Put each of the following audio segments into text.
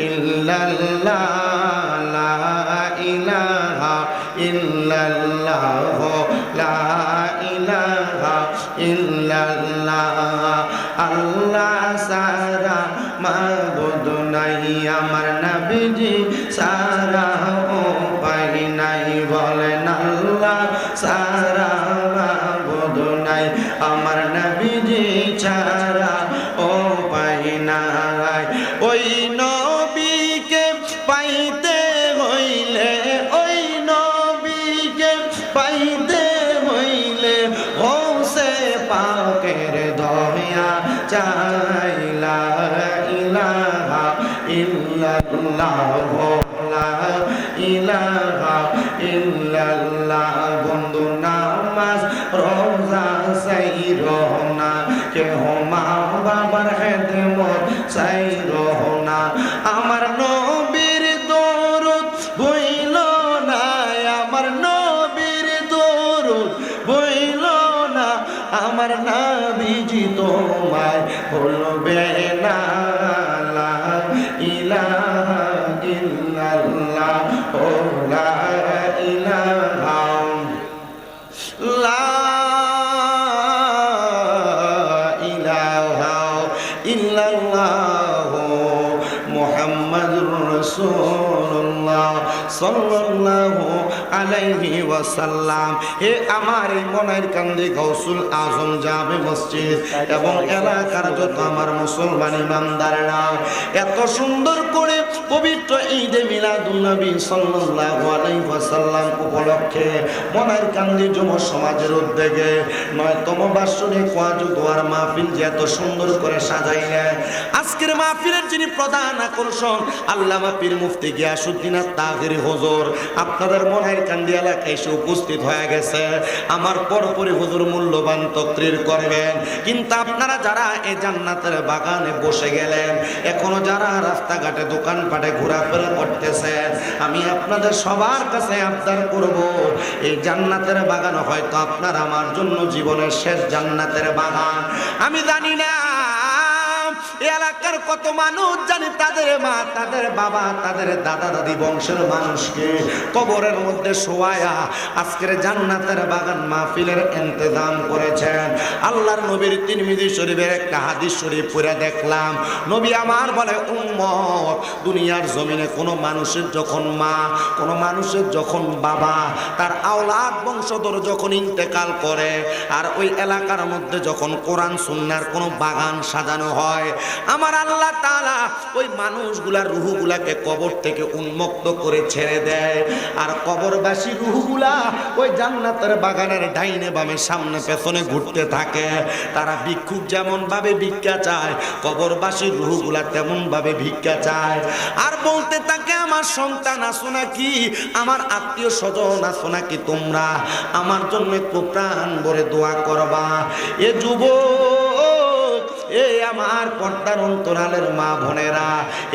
ইল্লাল্লাহ লা ইলাহা ইল্লাল্লাহ লা ইলাহা ইল্লাল্লাহ আল্লাহ সারা মাবুদ নাই আমার নবীজি সারা উপায় নাই বলেন আল্লাহ সারা মাবুদ নাই আমার নবীজি ছাড়া উপায় নাই ওই নবীকে পাইতে হইলে ওই নবীকে পাইতে হইলে হোসে পাকের দয়া চাইলা ইলাহা ইল্লাল্লাহ লা ইলাহা ইল্লাল্লাহ বন্ধু নামাজ রোজা সাইরো না কেহ মা বাবার খেদমত সাইরো না আমার নবীর দরুদ বইল না আমার নবীর দরুদ বইল না আমার নবীজি তোমায় ভুলবে না লা ইলাহা ইল্লাল্লাহ ও লা ইলাহা লা ইলাহা ইল্লাল্লাহ মুহাম্মাদুর রাসূলুল্লাহ সাল্লাল্লাহু আলাইহি ওয়াসাল্লাম। হে আমার এই মনের কান্দে গাউসুল আজম জামে মসজিদ এবং এলাকার যত আমার মুসলমান ইমানদাররা এত সুন্দর করে পবিত্র ঈদে মিলাদুন নবী সাল্লাল্লাহু আলাইহি ওয়াসাল্লাম উপলক্ষে মনের কান্দে যুব সমাজের উদ্যোগে ৯তম বার্ষিক ওয়াজ ও দোয়ার মাহফিল যে এত সুন্দর করে সাজাইলেন। আজকের মাহফিলের যিনি প্রধান আকর্ষণ আল্লামা পীর মুফতি গিয়াসউদ্দিন আত-তাহেরী হুজুর আপনাদের মনের কান্দি এলাকায় এসে উপস্থিত হয়ে গেছে। আমার পরপরই হুজুর মূল্যবান তাকরীর করবেন, কিন্তু আপনারা যারা এই জান্নাতের বাগানে বসে গেলেন, এখনো যারা রাস্তাঘাটে দোকানপাটে ঘোরাফেরা করতেছেন, আমি আপনাদের সবার কাছে আবদার করব, এই জান্নাতের বাগান হয়তো আপনার আমার জন্য জীবনের শেষ জান্নাতের বাগান। আমি জানি না এলাকার কত মানুষ জানি তাদের মা, তাদের বাবা, তাদের দাদা দাদি বংশের মানুষকে কবরের মধ্যে শোয়ায়া আজকের জান্নাতের বাগান মাহফিলের ইন্তজাম করেছেন। আল্লাহর নবীর তিরমিজি শরীফের একটা হাদিস শরীফ পড়ে দেখলাম, নবী আমার বলে উম্মত, দুনিয়ার জমিনে কোনো মানুষের যখন মা, কোনো মানুষের যখন বাবা, তার আওলাদ বংশধর যখন ইন্তেকাল করে, আর ওই এলাকার মধ্যে যখন কোরআন সুন্নাহর কোনো বাগান সাজানো হয়, আমার আল্লাহ তাআলা ওই মানুষগুলার রূহগুলাকে কবর থেকে উন্মুক্ত করে ছেড়ে দেয়, আর কবরবাসী রূহগুলা ওই জান্নাতের বাগানের ডাইনে বামে সামনে পেছনে ঘুরতে থাকে। তারা ভিক্ষুক যেমন ভাবে ভিক্ষা চায়, কবরবাসী রূহগুলা তেমন ভাবে ভিক্ষা চায়, আর বলতে থাকে আমার সন্তান আছো নাকি, আমার আত্মীয় স্বজন আছো নাকি, তোমরা আমার জন্য একটু প্রাণ ভরে দোয়া করবা। এ যুবক, এ আমার পর্দার অন্তরালের মা বোনেরা,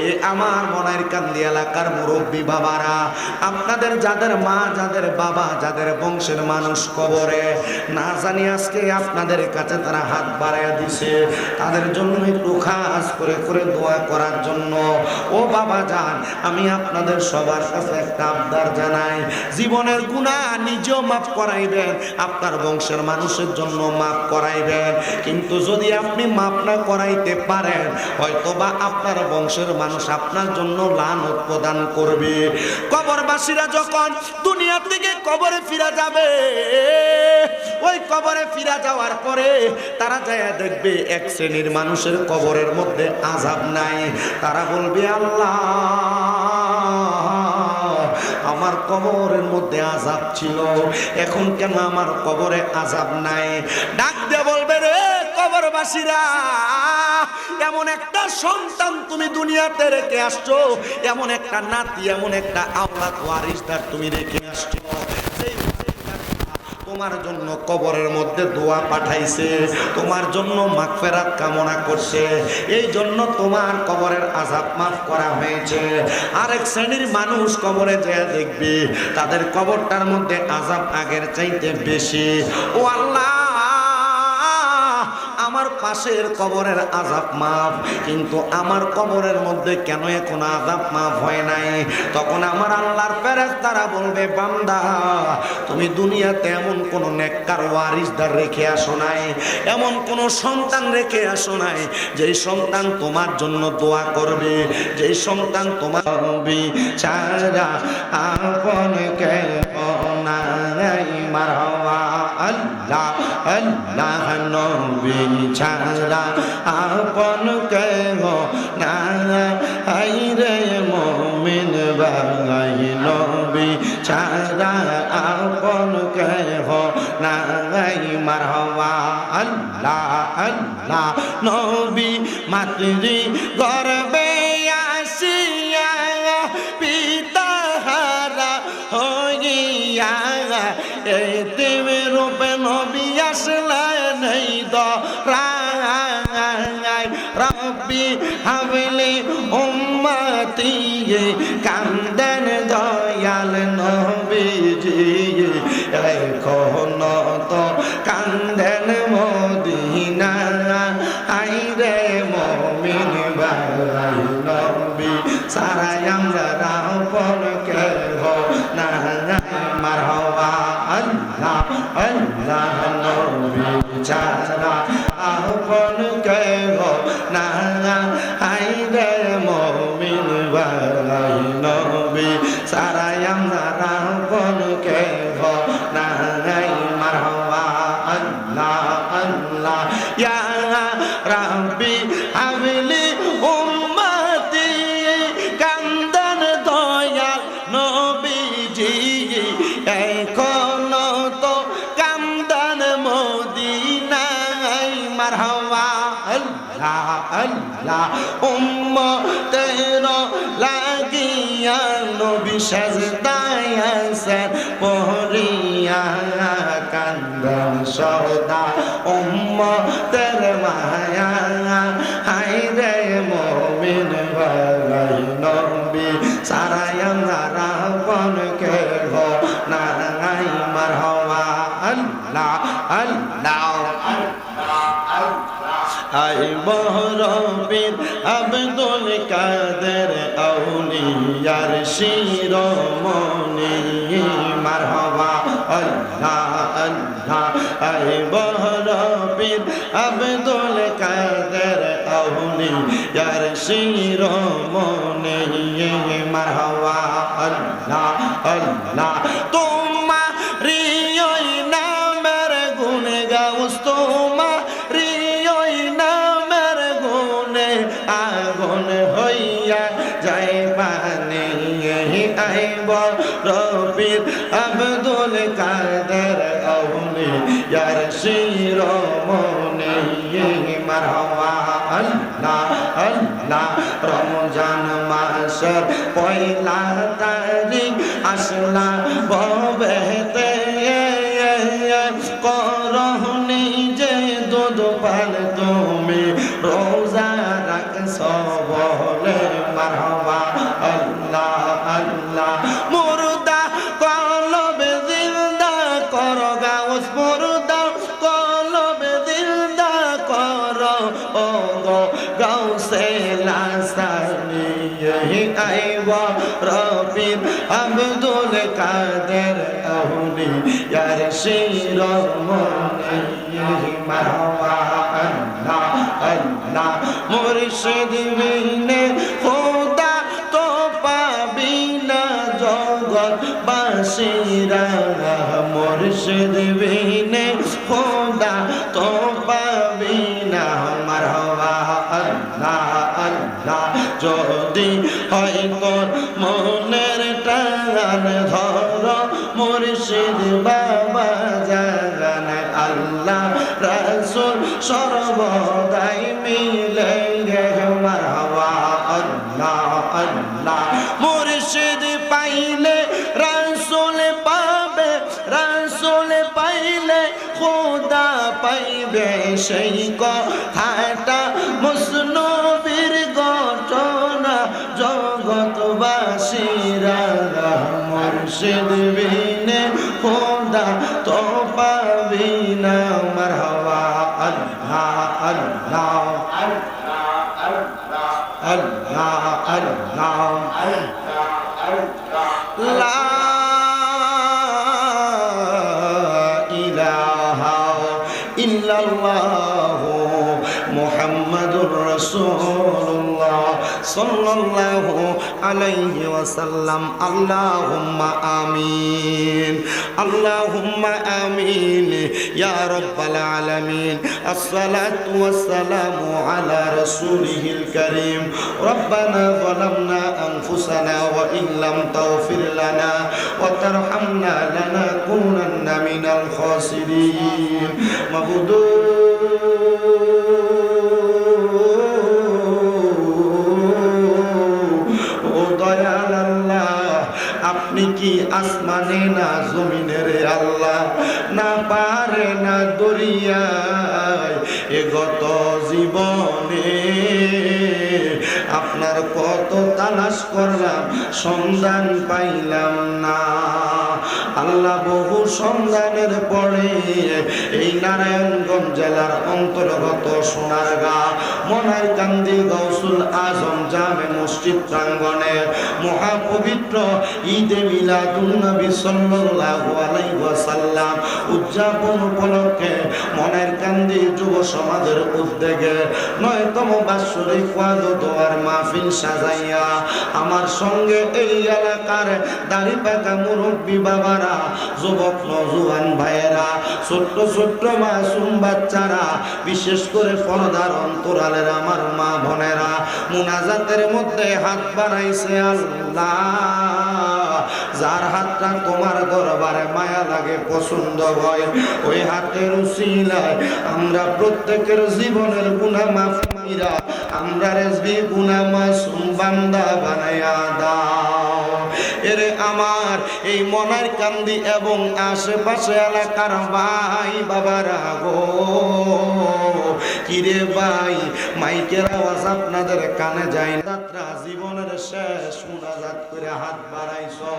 এ আমার মনের কান্দি এলাকার মুরব্বী বাবারা, আপনাদের যাদের মা, যাদের বাবা, যাদের বংশের মানুষ কবরে, না জানি আজকে আপনাদের কাছে তারা হাত বাড়াইয়া দিছে, তাদের জন্য একটু খাস করে করে দোয়া করার জন্য। ও বাবা যান, আমি আপনাদের সবার কাছে একটা আবদার জানাই, জীবনের গুনাহ নিজেও মাফ করাইবেন, আপনার বংশের মানুষের জন্য মাফ করাইবেন, কিন্তু যদি আপনি মাফ না করাইতে পারেন, হয়তোবা আপনার বংশের মানুষ আপনার জন্য লানত প্রদান করবে। কবরবাসীরা যখন দুনিয়া থেকে কবরে ফিরে যাবে, ওই কবরে ফিরে যাওয়ার পরে তারা যায় দেখবে এক শ্রেণীর মানুষের কবরের মধ্যে আযাব নাই। তারা বলবে, আল্লাহ আমার কবরের মধ্যে আযাব ছিল, এখন কেন আমার কবরে আযাব নাই? ডাক দিয়ে বলবে, রে কবরবাসীরা, এমন একটা সন্তান তুমি দুনিয়াতে রেখে আসছো, এমন একটা নাতি, এমন একটা আওলাদ ওয়ারিসদার তুমি রেখে আসছো, তোমার জন্য কবরের মধ্যে দোয়া পাঠাইছে, তোমার জন্য মাগফিরাত কামনা করছে, এই জন্য তোমার কবরের আযাব মাফ করা হয়েছে। আরেক শ্রেণীর মানুষ কবরে যেয়ে দেখবে তাদের কবরটার মধ্যে আযাব আগের চাইতে বেশি। ও আল্লাহ, আমার আমার পাশের কবরের আযাব মাফ, কিন্তু আমার কবরের মধ্যে কেন এখন আযাব মাফ হয় নাই? তখন আমার আল্লাহর ফেরেশতারা বলবে, বান্দা তুমি দুনিয়াতে এমন কোন নেককার ওয়ারিসদার রেখে আসো নাই, এমন কোন সন্তান রেখে আসো নাই যেই সন্তান তোমার জন্য দোয়া করবে, যেই সন্তান তোমার ছাড়া আপন কে নাই। মারহাবা আল্লাহ আল্লাহ নবী ছাড়া আপন কে নাই রে মুমিন ভাই, নবী ছাড়া আপন কে নাই। মারহাবা আল্লাহ আল্লাহ নবী মাতৃ গর্বে আসিয়া পিতাহারা হইয়া এতিম রূপে নবী আসলেন এই দরায়। রব্বি হাবলি উম্মতি কান্দেন দয়াল নবীজি, এখন তো কান্দেন মদিনা আইরে মুমিন ভাই, নবী সারাই আমরা আপন কে নাই। মারহাবা আল্লাহ আল্লাহ নবী ছাড়া আপন কে নাই রে মুমিন ভাই, নবী সারাই আমরা আপন কে নাই। মারহাবা আল্লাহ আল্লাহ ইয়া রাব্বি হাবলি উম্মতি কান্দেন দয়াল নবীজি, এখন তো কান্দেন মদিনায়। মারহাবা আল্লাহ আল্লাহ উম্মতের লাগিয়া নবী সাজদায় আছেন পড়িয়া কান্দেন সদা উম্মতের মায়া হায়রে মুমিন ভাই, নবী সারাই আমরা আপন কে নাই। মারহাবা আল্লাহ আল্লাহ আই বহরবীর আব্দুল কাদের আউলিয়ার শিরোমণি। মারহাবা আল্লাহ আল্লাহ আই বহরবীর আব্দুল কাদের আউলিয়ার শিরোমণি। মারহাবা আল্লাহ আল্লাহ তোমারি ওই নামের গুণে গাউস, তোমারি ওই নামের গুণে আগুন হইয়া যায় পানি। আইব রবির আব্দুল কাদের আউলিয়ার শিরোমণি। মারহাবা আল্লাহ আল্লাহ রমজান মাসের পয়লা তারিখ আসলা ববেতে করহনি যে দুধ পাল তুমি রোজা রাখছ বলে। মারহাবা আল্লাহ আল্লাহ মুর্দা কলবে জিন্দা কর গাউস, মুর্দা কলবে জিন্দা কর ও গো গাউসে লাসানি। আইব রবির আব্দুল কাদের আউলিয়ার শিরোমণি। মারহাবা আল্লাহ আল্লাহ মুর্শিদ বিনে খোদা তো পাবি না জগৎ বাসীরা, মুর্শিদ বিনে খোদা তো পাবি না। মারহাবা আল্লাহ আল্লাহ যদি হয় তোর মনের টান ধর মুর্শিদ বাবা জাগান, আল্লাহ রাসূল সর্বদাই মিলে গে। মারহাবা আল্লাহ আল্লাহ মুর্শিদ পাইলে রাসূল পাবে, রাসূল পাইলে খোদা পাইবে, সেই কথাটা মুসনবীর ঘটনা জগৎবাসীরা। মুর্শিদ বিনে খোদা তো পাবি না। মারহাবা আল্লাহ আল্লাহ আল্লাহ আল্লাহ লা ইলাহা ইল্লাল্লাহ মুহাম্মাদুর রাসূলুল্লাহ সাল্লাল্লাহু আলাইহি ওয়াসাল্লাম আল্লাহুম্মা আমিন আল্লাহুম্মা আমিন ইয়া রাব্বাল আলামিন আসসালাতু ওয়াসসালামু আলা রাসূলিহিল কারীম রব্বানা যালামনা আনফুসানা ওয়া ইন লাম তাগফির লানা ওয়া তারহামনা লানাকুনান্না মিনাল খাসিরিন মাবুদু আপনি কি আসমানে না জমিনের আল্লাহ না পারে না দরিয়ায় এ গত জীবনে আপনার কত তালাশ করলাম সন্ধান পাইলাম না আল্লাহ বহু সন্ধানের পরে এই নারায়ণগঞ্জ জেলার অন্তর্গত সোনারগাঁ মনারকান্দি গৌসুল আজম জামে মসজিদ প্রাঙ্গণে মহাপবিত্র ঈদে মিলাদুন নবী সাল্লাল্লাহু আলাইহি ওয়াসাল্লাম উদযাপন উপলক্ষে মনারকান্দি যুব সমাজের উদ্যোগে 9তম বাৎসরিক ওয়াজ ও দোয়ার মাহফিল সাজাইয়া আমার সঙ্গে এই এলাকার দাড়ি পাকা মুরব্বী বাবারা যুবক নওজোয়ান ভাইয়েরা ছোট্ট ছোট্ট মাসুম বাচ্চারা বিশেষ করে পর্দার অন্তরালের আমার মা বোনেরা মুনাজাতের মধ্যে হাত বাড়াইছে আল্লাহ যার হাতটা তোমার দরবারে মায়া লাগে পছন্দ হয় ওই হাতের উসিলায় আমরা প্রত্যেকের জীবনের গুনাহ মাফ কইরা আমরা রেজবি গুনাহ মাসুম বান্দা বানায়া দাও এরে আমার এই মনারকান্দি এবং আশেপাশে এলাকার ভাই বাবারা গো কিরে ভাই মাইকের আওয়াজ আপনাদের কানে যায় না যাত্রা জীবনের শেষ মুনাজাত করে হাত বাড়াইছো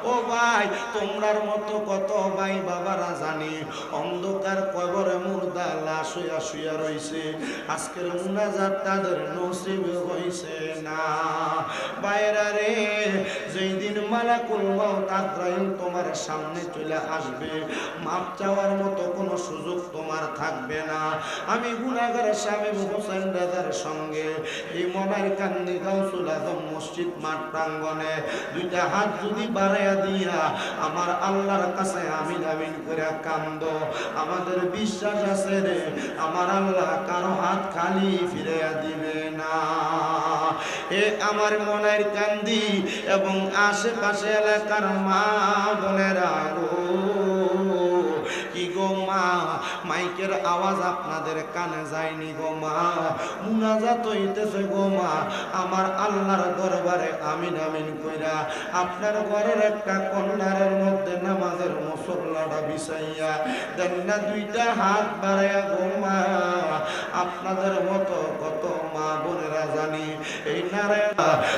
ও ভাই তোমরার মতো কত ভাই বাবারা জানি অন্ধকার কবরে মুর্দা লাশ হইয়া শুইয়া রইছে আজকের মুনাজাত তাদের নসিব হইছে না বাইরা রে যেই দিন মালাকুল মউত আজরাইল তোমার সামনে চলে আসবে মাপ চাওয়ার মতো কোনো সুযোগ তোমার থাকবে না আমি গুনাহগার শামীম হোসেন রাজার সঙ্গে এই মনারকান্দি গাউসুল আজম মসজিদ মাঠ প্রাঙ্গণে দুইটা হাত যদি বাড়াইয়া দিয়া আমার আল্লাহর কাছে আমিন আমিন করে কান্দো আমাদের বিশ্বাস আছে রে আমার আল্লাহ কারো হাত খালি ফিরাইয়া দিবে না এ আমার মনারকান্দি এবং আশেপাশে এলাকার মা বোনেরা গো কি গো মা মাইকের আওয়াজ আপনাদের কানে যায়নি গো মা মুনাজাত হইতেছে গো মা আমার আল্লাহর দরবারে আমিন আমিন কইরা আপনার ঘরের একটা কর্নারের মধ্যে নামাজের মুসল্লাটা বিছাইয়া দেন না দুইটা হাত বাড়াইয়া গো মা আপনাদের মতো কত মা বোনেরা জানি এই নারায়ণ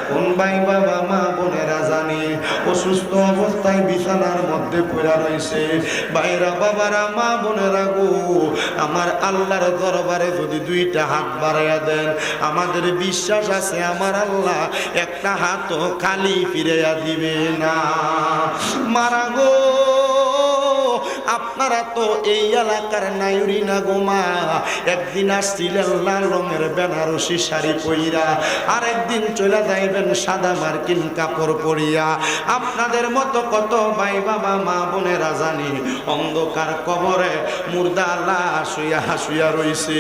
কোন ভাই বাবা মা বোনেরা জানি অসুস্থ অবস্থায় বিছানার মধ্যে পড়া রয়েছে বাইরা বাবারা মা বোনেরা গো আমার আল্লাহর দরবারে যদি দুইটা হাত বাড়াইয়া দেন আমাদের বিশ্বাস আছে আমার আল্লাহ একটা হাতও খালি ফিরাইয়া দিবে না মারা গো আপনারা তো এই এলাকার নাইরি না গোমা একদিন আসছিলেন লাল রঙের বেনারসি শাড়ি পইরা আর একদিন চলে যাইবেন সাদা মার্কিন কাপড় পরিয়া আপনাদের মতো কত ভাই বাবা মা বোনেরা জানি অন্ধকার কবরে মুর্দা লাশ শুইয়া শুইয়া রইছে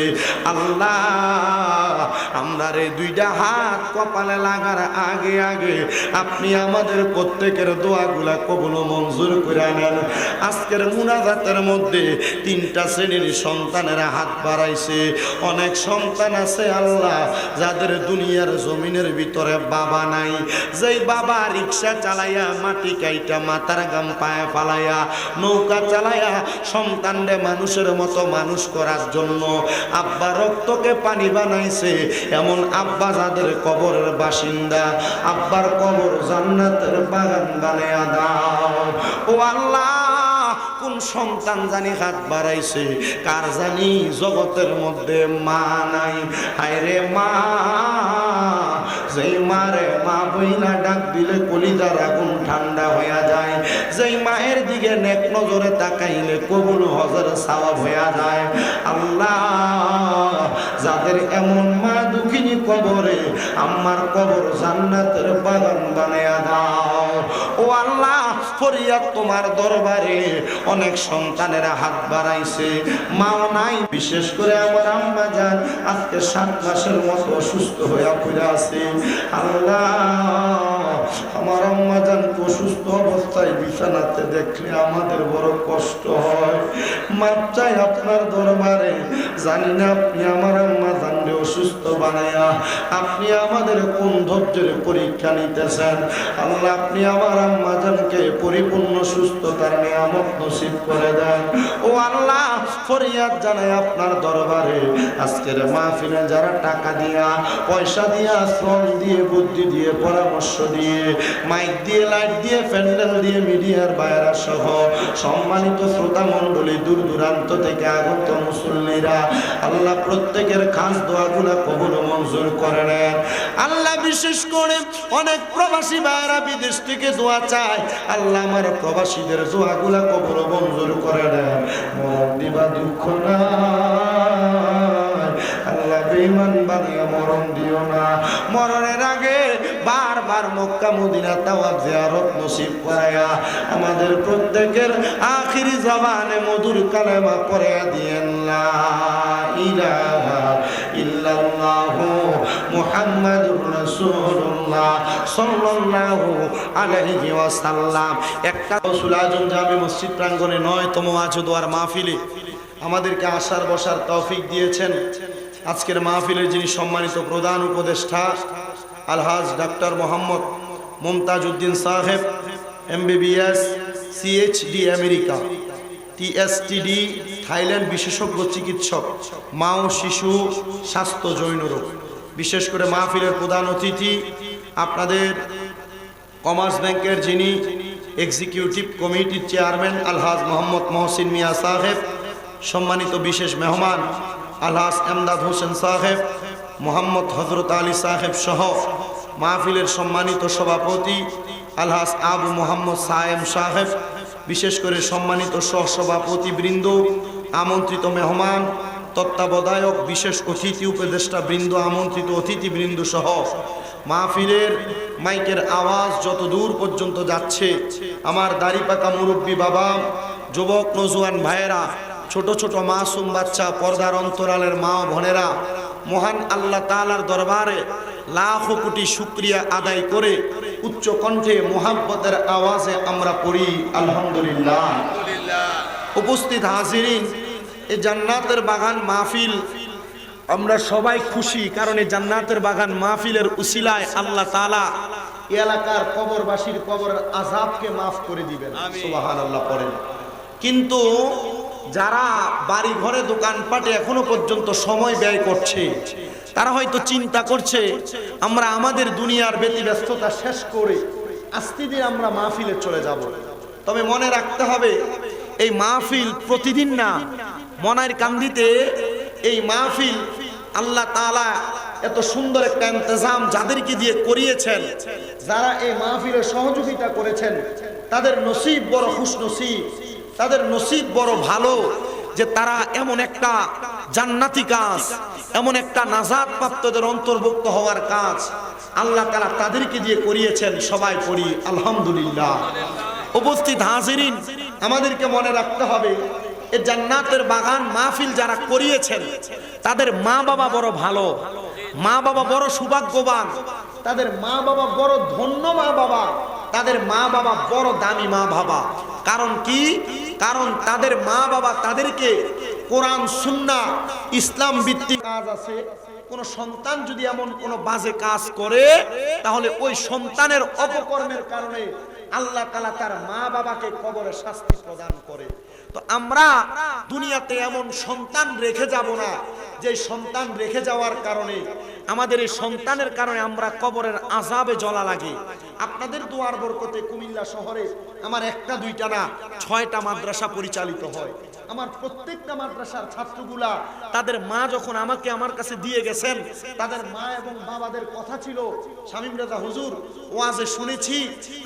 আল্লাহ আমরা রে দুইটা হাত কপালে লাগার আগে আগে আপনি আমাদের প্রত্যেকের দোয়াগুলা কবুল মঞ্জুর করে নেন আজকের মুনাজাতের মধ্যে তিনটা শ্রেণীর সন্তানেরা হাত বাড়াইছে অনেক সন্তান আছে আল্লাহ যাদের দুনিয়ার জমিনের ভিতরে বাবা নাই যেই বাবা রিক্সা চালাইয়া মাটি কাইটা মাথার গাম পায়ে ফালাইয়া নৌকা চালাইয়া সন্তানরে মানুষের মতো মানুষ করার জন্য আব্বা রক্তকে পানি বানাইছে এমন আব্বা যাদের কবরের বাসিন্দা আব্বার কবর জান্নাতের বাগান বানায়া দাও ও আল্লাহ কোন সন্তান জানি হাত বাড়াইছে, কার জানি জগতের মধ্যে মা নাই। হায়রে মা, যেই মারে মা বইলা ডাক দিলে কলিজার আগুন ঠান্ডা হইয়া যায়, যেই মায়ের দিকে নেক নজরে তাকাইলে কবুল হজের সওয়াব হইয়া যায়। আল্লাহ, যাদের এমন মা দুঃখিনী কবরে, আমার কবর জান্নাতের বাগান বানায়া দাও। ও আল্লাহ, ফরিয়াদ তোমার দরবারে। অনেক সন্তানেরা হাত বাড়াইছে, মাও নাই। বিশেষ করে আমার আম্মা জান আজকে 7 মাসের মতো অসুস্থ হইয়া পড়ে আছে। আল্লাহ, আমার আম্মা জান অসুস্থ অবস্থায় বিছানাতে দেখলে আমাদের বড় কষ্ট হয়। মাপ চাই আপনার দরবারে। জানি না আপনি আমার আম্মা জানলে অসুস্থ বানায়া আপনি আমাদের কোন ধৈর্যের পরীক্ষা নিতেছেন। আল্লাহ, আপনি আমার আম্মা জানকে পরিপূর্ণ সুস্থতার নিয়ামত নসিব করে দেন। ও আল্লাহ, ফরিয়াদ জানাই আপনার দরবারে। আজকের মাহফিলে যারা টাকা দিয়া, পয়সা দিয়া, শ্রম দিয়ে, বুদ্ধি দিয়ে, পরামর্শ দিয়ে, মাইক দিয়ে, লাইট দিয়ে, প্যান্ডেল দিয়ে, মিডিয়ার বাইরা সহ সম্মানিত শ্রোতা মণ্ডলী, দূর দূরান্ত থেকে আগত মুসল্লিরা, আল্লাহ প্রত্যেকের খাস দোয়াগুলা কবুল মঞ্জুর করে নেন। আল্লাহ, বিশেষ করে অনেক প্রবাসী ভাইরা বিদেশ থেকে দোয়া চায়। আল্লাহ, আমার প্রবাসীদের দোয়াগুলা কবুল মঞ্জুর করে নেন। মরণ দিবা দুঃখ না, আল্লাহ বেঈমান বানিয়ে মরণ দিও না। মরণের আগে বারবার মক্কা মদিনা তাওয়াফ জিয়ারত নসিব করায়া আমাদের প্রত্যেকের আখিরি জবানে মধুর কালেমা পড়ে দিয়েন, লা ইলাহা ইল্লাল্লাহু মুহাম্মাদুর রাসূলুল্লাহ সাল্লাল্লাহু আলাইহি ওয়াসাল্লাম। একটা রাসূল আজম জামে মসজিদ প্রাঙ্গণে 9তম ওয়াজ দোয়ার মাহফিলে আমাদেরকে আসার বসার তৌফিক দিয়েছেন। আজকের মাহফিলের যিনি সম্মানিত প্রধান উপদেষ্টা আলহাজ ডাক্তার মোহাম্মদ মুমতাজ উদ্দিন সাহেব, MBBS, CHD America, TSTD Thailand বিশেষজ্ঞ চিকিৎসক, মা ও শিশু স্বাস্থ্য জৈন রোগ। বিশেষ করে মাহফিলের প্রধান অতিথি আপনাদের কমার্স ব্যাংকের যিনি এক্সিকিউটিভ কমিটির চেয়ারম্যান আলহাজ মোহাম্মদ মহসিন মিয়া সাহেব, সম্মানিত বিশেষ মেহমান আলহাজ এমদাদ হোসেন সাহেব, মোহাম্মদ হজরত আলী সাহেব সহ মাহফিলের সম্মানিত সভাপতি আলহাজ আবু মোহাম্মদ সায়েম সাহেব, বিশেষ করে সম্মানিত সহসভাপতি বৃন্দ, আমন্ত্রিত মেহমান, তত্ত্বাবধায়ক, বিশেষ অতিথি উপদেষ্টা বৃন্দ, আমন্ত্রিত অতিথিবৃন্দ সহ মাহফিলের মাইকের আওয়াজ যত দূর পর্যন্ত যাচ্ছে, আমার দাড়িপাকা মুরব্বী বাবা, যুবক নজওয়ান ভাইয়েরা, ছোট ছোট মাসুম বাচ্চা, পর্দার অন্তরালের মা বোনেরা, মহান আল্লাহ তাআলার দরবারে লাখো কোটি শুকরিয়া আদায় করে উচ্চ কণ্ঠে মুহাব্বতের আওয়াজে আমরা পড়ি আলহামদুলিল্লাহ। উপস্থিত হাজিরিন, এই জান্নাতের বাগান মাহফিল আমরা সবাই খুশি, কারণ এই জান্নাতের বাগান মাহফিলের উসিলায় আল্লাহ তাআলা এলাকার কবরবাসীর কবরের আযাবকে মাফ করে দিবেন, সুবহানাল্লাহ পড়েন। কিন্তু যারা বাড়ি ঘরে দোকানপাটে এখনো পর্যন্ত সময় ব্যয় করছে, তারা হয়তো চিন্তা করছে আমরা আমাদের দুনিয়ার ব্যতিব্যস্ততা শেষ করে আস্তে ধীরে আমরা মাহফিলে চলে যাব। তবে মনে রাখতে হবে, এই মাহফিল প্রতিদিন না। মনের কান্দিতে এই মাহফিল আল্লাহ তাআলা এত সুন্দর একটা ইন্তজাম যাদেরকে দিয়ে করিয়েছেন, যারা এই মাহফিলে সহযোগিতা করেছেন, তাদের নসিব বড় খুশনসিব, তাদের নসিব বড় ভালো যে তারা এমন একটা জান্নাতি কাজ, এমন একটা নাজাত প্রাপ্তদের অন্তর্ভুক্ত হওয়ার কাজ আল্লাহ তাআলা তাদেরকে দিয়ে করিয়েছেন। সবাই পড়ি আলহামদুলিল্লাহ। উপস্থিত হাজিরিন, আমাদেরকে মনে রাখতে হবে, এই জান্নাতের বাগান মাহফিল যারা করিয়েছেন তাদের মা বাবা বড় ভালো, মা বাবা বড় সৌভাগ্যবান, তাদের মা বাবা বড় ধন্য মা বাবা, তাদের মা বাবা বড় দামি মা বাবা। কারণ কি? কারণ তাদের মা বাবা তাদেরকে কোরআন সুন্নাহ ইসলাম ভিত্তিক কাজ আছে। কোন সন্তান যদি এমন কোন বাজে কাজ করে, তাহলে ওই সন্তানের অপকর্মের কারণে আল্লাহ তাআলা তার মা বাবাকে কবরে শাস্তি প্রদান করে। তো আমরা দুনিয়াতে এমন সন্তান রেখে যাব না যে সন্তান রেখে যাওয়ার কারণে আমাদের এই সন্তানের কারণে আমরা কবরের আযাবে জ্বলা লাগে। আপনাদের দোয়ার বরকতে কুমিল্লা শহরে আমার একটা দুইটা না 6টা মাদ্রাসা পরিচালিত হয়। আমার প্রত্যেকটা মাদ্রাসার ছাত্রগুলা তাদের মা যখন আমাকে আমার কাছে দিয়ে গেছেন, তাদের মা এবং বাবাদের কথা ছিল, শামীম রাজা হুজুর ওয়াজে শুনেছি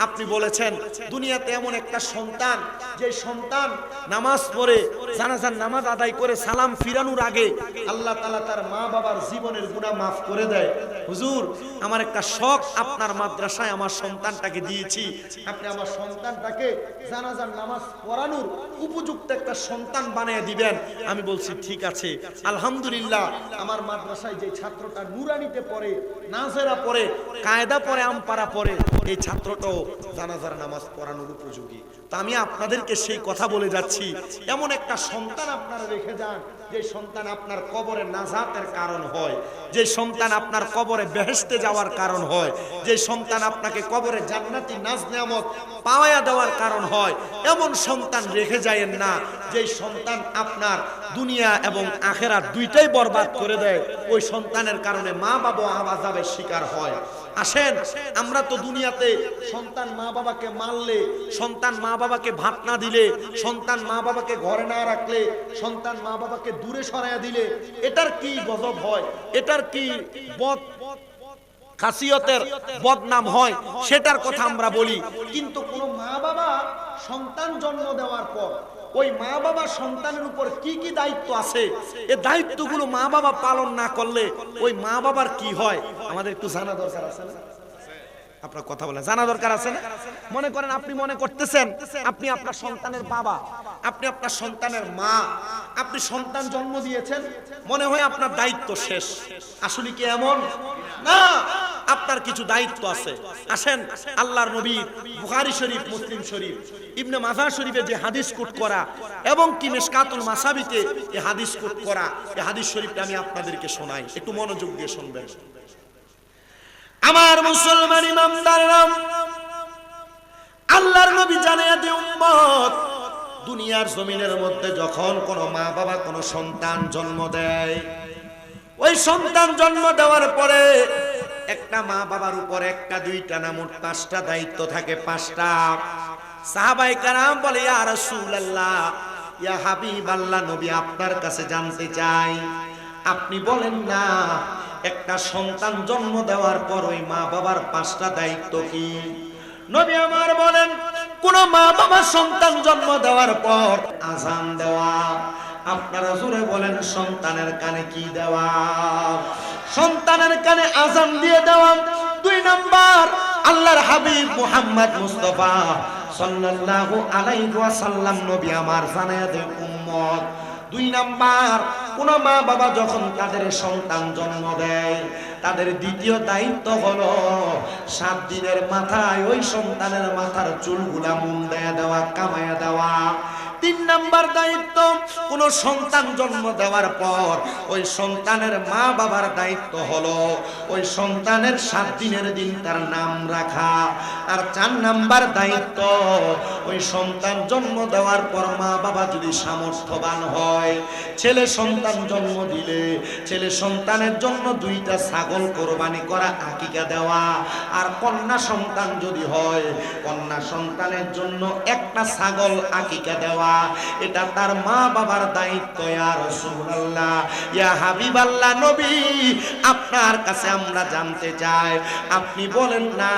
আপনি বলেছেন দুনিয়াতে এমন একটা সন্তান, যে সন্তান নামাজ পড়ে জানাজার নামাজ আদায় করে সালাম ফিরানোর আগে আল্লাহ তাআলা তার মা বাবার জীবনের গুনাহ মাফ করে দেয়। হুজুর আমার একটা শখ, আপনার মাদ্রাসায় আমার সন্তানটাকে দিয়েছি, আপনি আমার সন্তানটাকে জানাজার নামাজ পড়ানোর উপযুক্ত একটা সন্তান বানিয়ে দিবেন। আমি বলছি ঠিক আছে। আলহামদুলিল্লাহ আমার মাদ্রাসায় যে ছাত্রটা নুরানিতে পড়ে, নাজেরা পড়ে, কায়দা পড়ে, আমপারা পড়ে, এই ছাত্রটাও জানাজার নামাজ পড়ানোর উপযোগী। তা আমি আপনাদেরকে সেই কথা বলে যাচ্ছি, এমন একটা সন্তান আপনারা রেখে যান যে সন্তান আপনার কবরে নাজাতের কারণ হয়, যে সন্তান আপনার কবরে বেহেশতে যাওয়ার কারণ হয়, যে সন্তান আপনাকে কবরে জান্নাতি নাজ নেয়ামত পাওয়া দেওয়ার কারণ হয়। এমন সন্তান রেখে যায়েন না যে সন্তান আপনার দুনিয়া এবং আখিরাত দুইটাই বরবাদ করে দেয়। ওই সন্তানের কারণে মা বাবা আযাবের শিকার হয়। আসেন, আমরা তো দুনিয়াতে সন্তান মা বাবাকে মারলে, সন্তান মা বাবাকে ভাত না দিলে, সন্তান মা বাবাকে ঘরে না রাখলে, সন্তান মা বাবাকে দূরে সরাইয়া দিলে এটার কি গজব হয়, এটার কি খাসিয়তের বদনাম হয়, সেটার কথা আমরা বলি। কিন্তু কোন মা বাবা সন্তান জন্ম দেওয়ার পর ওই মা বাবা সন্তানের উপর কি কি দায়িত্ব আছে, এই দায়িত্বগুলো মা বাবা পালন না করলে ওই মা বাবার কি হয় আমাদের একটু জানা দরকার আছে না? আপনার কথা বলে জানা দরকার আছে না? মনে করেন আপনি মনে করতেছেন আপনি আপনার সন্তানের বাবা, আপনি আপনার সন্তানের মা, আপনি সন্তান জন্ম দিয়েছেন, মনে হয় আপনার দায়িত্ব শেষ। আসলে কি এমন না? আপনার কিছু দায়িত্ব আছে। আসেন, আল্লাহর নবী বুখারী শরীফ, মুসলিম শরীফ, ইবনে মাজাহ শরীফে যে হাদিস কোট করা এবং কি মিশকাতুল মাসাবিতে এই হাদিস কোট করা, এই হাদিস শরীফটা আমি আপনাদেরকে শোনাই, একটু মনোযোগ দিয়ে শুনবেন। আমার মুসলমান ইমানদাররা, আল্লাহর নবী জানিয়ে দেন উম্মত, দুনিয়ার জমিনের মধ্যে যখন কোন মা বাবা কোন সন্তান জন্ম দেয়, ওই সন্তান জন্ম দেওয়ার পরে একটা মা বাবার উপর একটা দুইটা না মোট 5টা দায়িত্ব থাকে। 5টা। সাহাবায়ে কেরাম বলে ইয়া রাসূলুল্লাহ, ইয়া হাবিবাল্লাহ, নবী আপনার কাছে জানতে চাই, আপনি বলেন না একটা সন্তান জন্ম দেওয়ার পর ওই মা বাবার 5টা দায়িত্ব কি? নবী আমার বলেন, কোন মা বাবা সন্তান জন্ম দেওয়ার পর আযান দেওয়া। আপনারা জোরে বলেন, সন্তানের কানে কি দেওয়া? সন্তানের কানে আযান দিয়ে দেওয়া। 2 নাম্বার, আল্লাহর হাবিব মুহাম্মদ মুস্তাফা সাল্লাল্লাহু আলাইহি ওয়াসাল্লাম নবী আমার জানায়া দেন উম্মত, 2 নাম্বার, কোন মা বাবা যখন তাদের সন্তান জন্ম দেয় তাদের দ্বিতীয় দায়িত্ব হলো 7 দিনের মাথায় ওই সন্তানের মাথার চুলগুলা মুন্ডায়া দেওয়া, কামায়া দেওয়া। 3 নাম্বার দায়িত্ব, কোন সন্তান জন্ম দেওয়ার পর ওই সন্তানের মা বাবার দায়িত্ব হলো ওই সন্তানের 7 দিনের দিন তার নাম রাখা। আর 4 নাম্বার দায়িত্ব, ওই সন্তান জন্ম দেওয়ার পর মা বাবা যদি সামর্থ্যবান হয়, ছেলে সন্তান জন্ম দিলে ছেলে সন্তানের জন্য 2টা ছাগল কোরবানি করা, আকিকা দেওয়া। আর কন্যা সন্তান যদি হয়, কন্যা সন্তানের জন্য 1টা ছাগল আকিকা দেওয়া। এটা তার মা বাবার দায়িত্ব। ইয়া রাসূলুল্লাহ, ইয়া হাবিবাল্লাহ, নবী আপনার কাছে আমরা জানতে চাই, আপনি বলেন না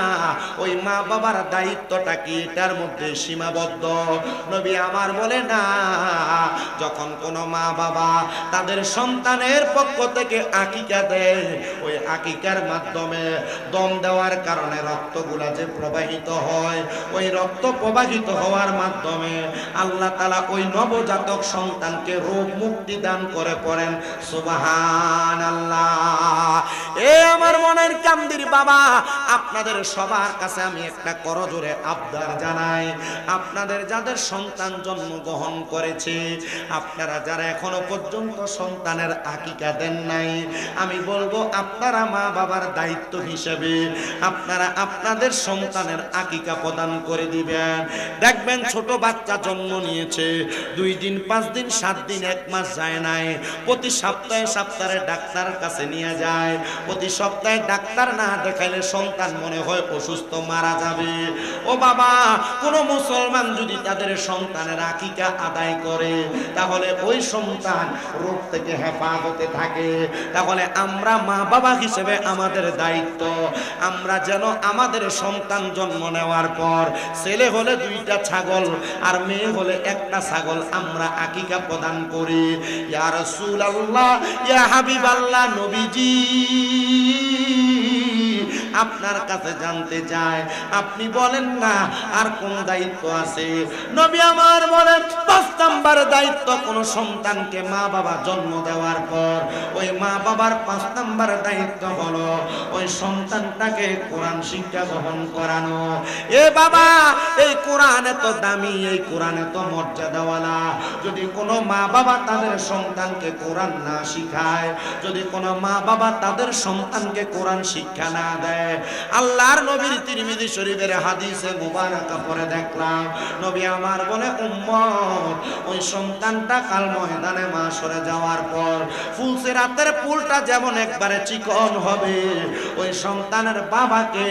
ওই মা বাবার দায়িত্বটা কি এটার মধ্যে সীমাবদ্ধ? নবী আমার বলে না, যখন কোন মা বাবা তাদের সন্তানের পক্ষ থেকে আকিকা দেয়, ওই আকিকার মাধ্যমে দম দেওয়ার কারণে রক্তগুলা যে প্রবাহিত হয়, ওই রক্ত প্রবাহিত হওয়ার মাধ্যমে আল্লাহ তাআলা ওই নবজাতক সন্তানকে রোগ মুক্তি দান করে পড়েন সুবহানাল্লাহ। এ আমার মনের কামদির বাবা, আপনাদের সবার কাছে আমি একটা করজোরে আবদার জানাই, আপনাদের যাদের সন্তান জন্মগ্রহণ করেছে, আপনারা যারা এখনো পর্যন্ত সন্তানের আকিকা দেন নাই, আমি বলবো আপনারা মা বাবার দায়িত্ব হিসেবে আপনারা আপনাদের সন্তানের আকিকা প্রদান করে দিবেন। দেখবেন ছোট বাচ্চা জন্ম নিয়েছে, 2 দিন 5 দিন 7 দিন 1 মাস যায় নাই, প্রতি সপ্তাহে সপ্তাহে ডাক্তার কাছে নিয়ে যায়। প্রতি সপ্তাহে ডাক্তার না দেখাইলে সন্তান মনে হয় অসুস্থ, মারা যাবে। ও বাবা, কোন মুসলমান যদি তাদের সন্তানের আকিকা আদায় করে তাহলে ওই সন্তান রোগ থেকে হেফাজতে থাকে। তাহলে আমরা মা বাবা হিসেবে আমাদের দায়িত্ব, আমরা যেন আমাদের সন্তান জন্ম নেওয়ার পর ছেলে হলে 2টা ছাগল আর মেয়ে হলে 1টা ছাগল আমরা আকিকা প্রদান করি। ইয়া রাসূলুল্লাহ, ইয়া হাবিবাল্লাহ, নবীজি আপনার কাছে জানতে চাই, আপনি বলেন না আর কোন দায়িত্ব আছে? নবী আমার বলেন 5 নাম্বার দায়িত্ব কোন সন্তানকে মা বাবা জন্ম দেওয়ার পর ওই মা বাবার 5 নাম্বার দায়িত্ব হলো ওই সন্তানটাকে কোরআন শিক্ষা গ্রহণ করানো। এ বাবা, এই কোরআন এত দামি, এই কোরআন এত মর্যাদাওয়ালা, যদি কোনো মা বাবা তাদের সন্তানকে কোরআন না শিখায়, যদি কোনো মা বাবা তাদের সন্তানকে কোরআন শিক্ষা না দেয়, আল্লাহর নবীর তিরমিজি শরীফের হাদিসে মুবারাকা পড়ে দেখলাম নবী আমার বলে, উম্মত ওই সন্তানটা কাল ময়দানে মাশরে যাওয়ার পর ফুলসিরাতের পুলটা যেমন একবারে চিকন হবে, ওই সন্তানের বাবাকে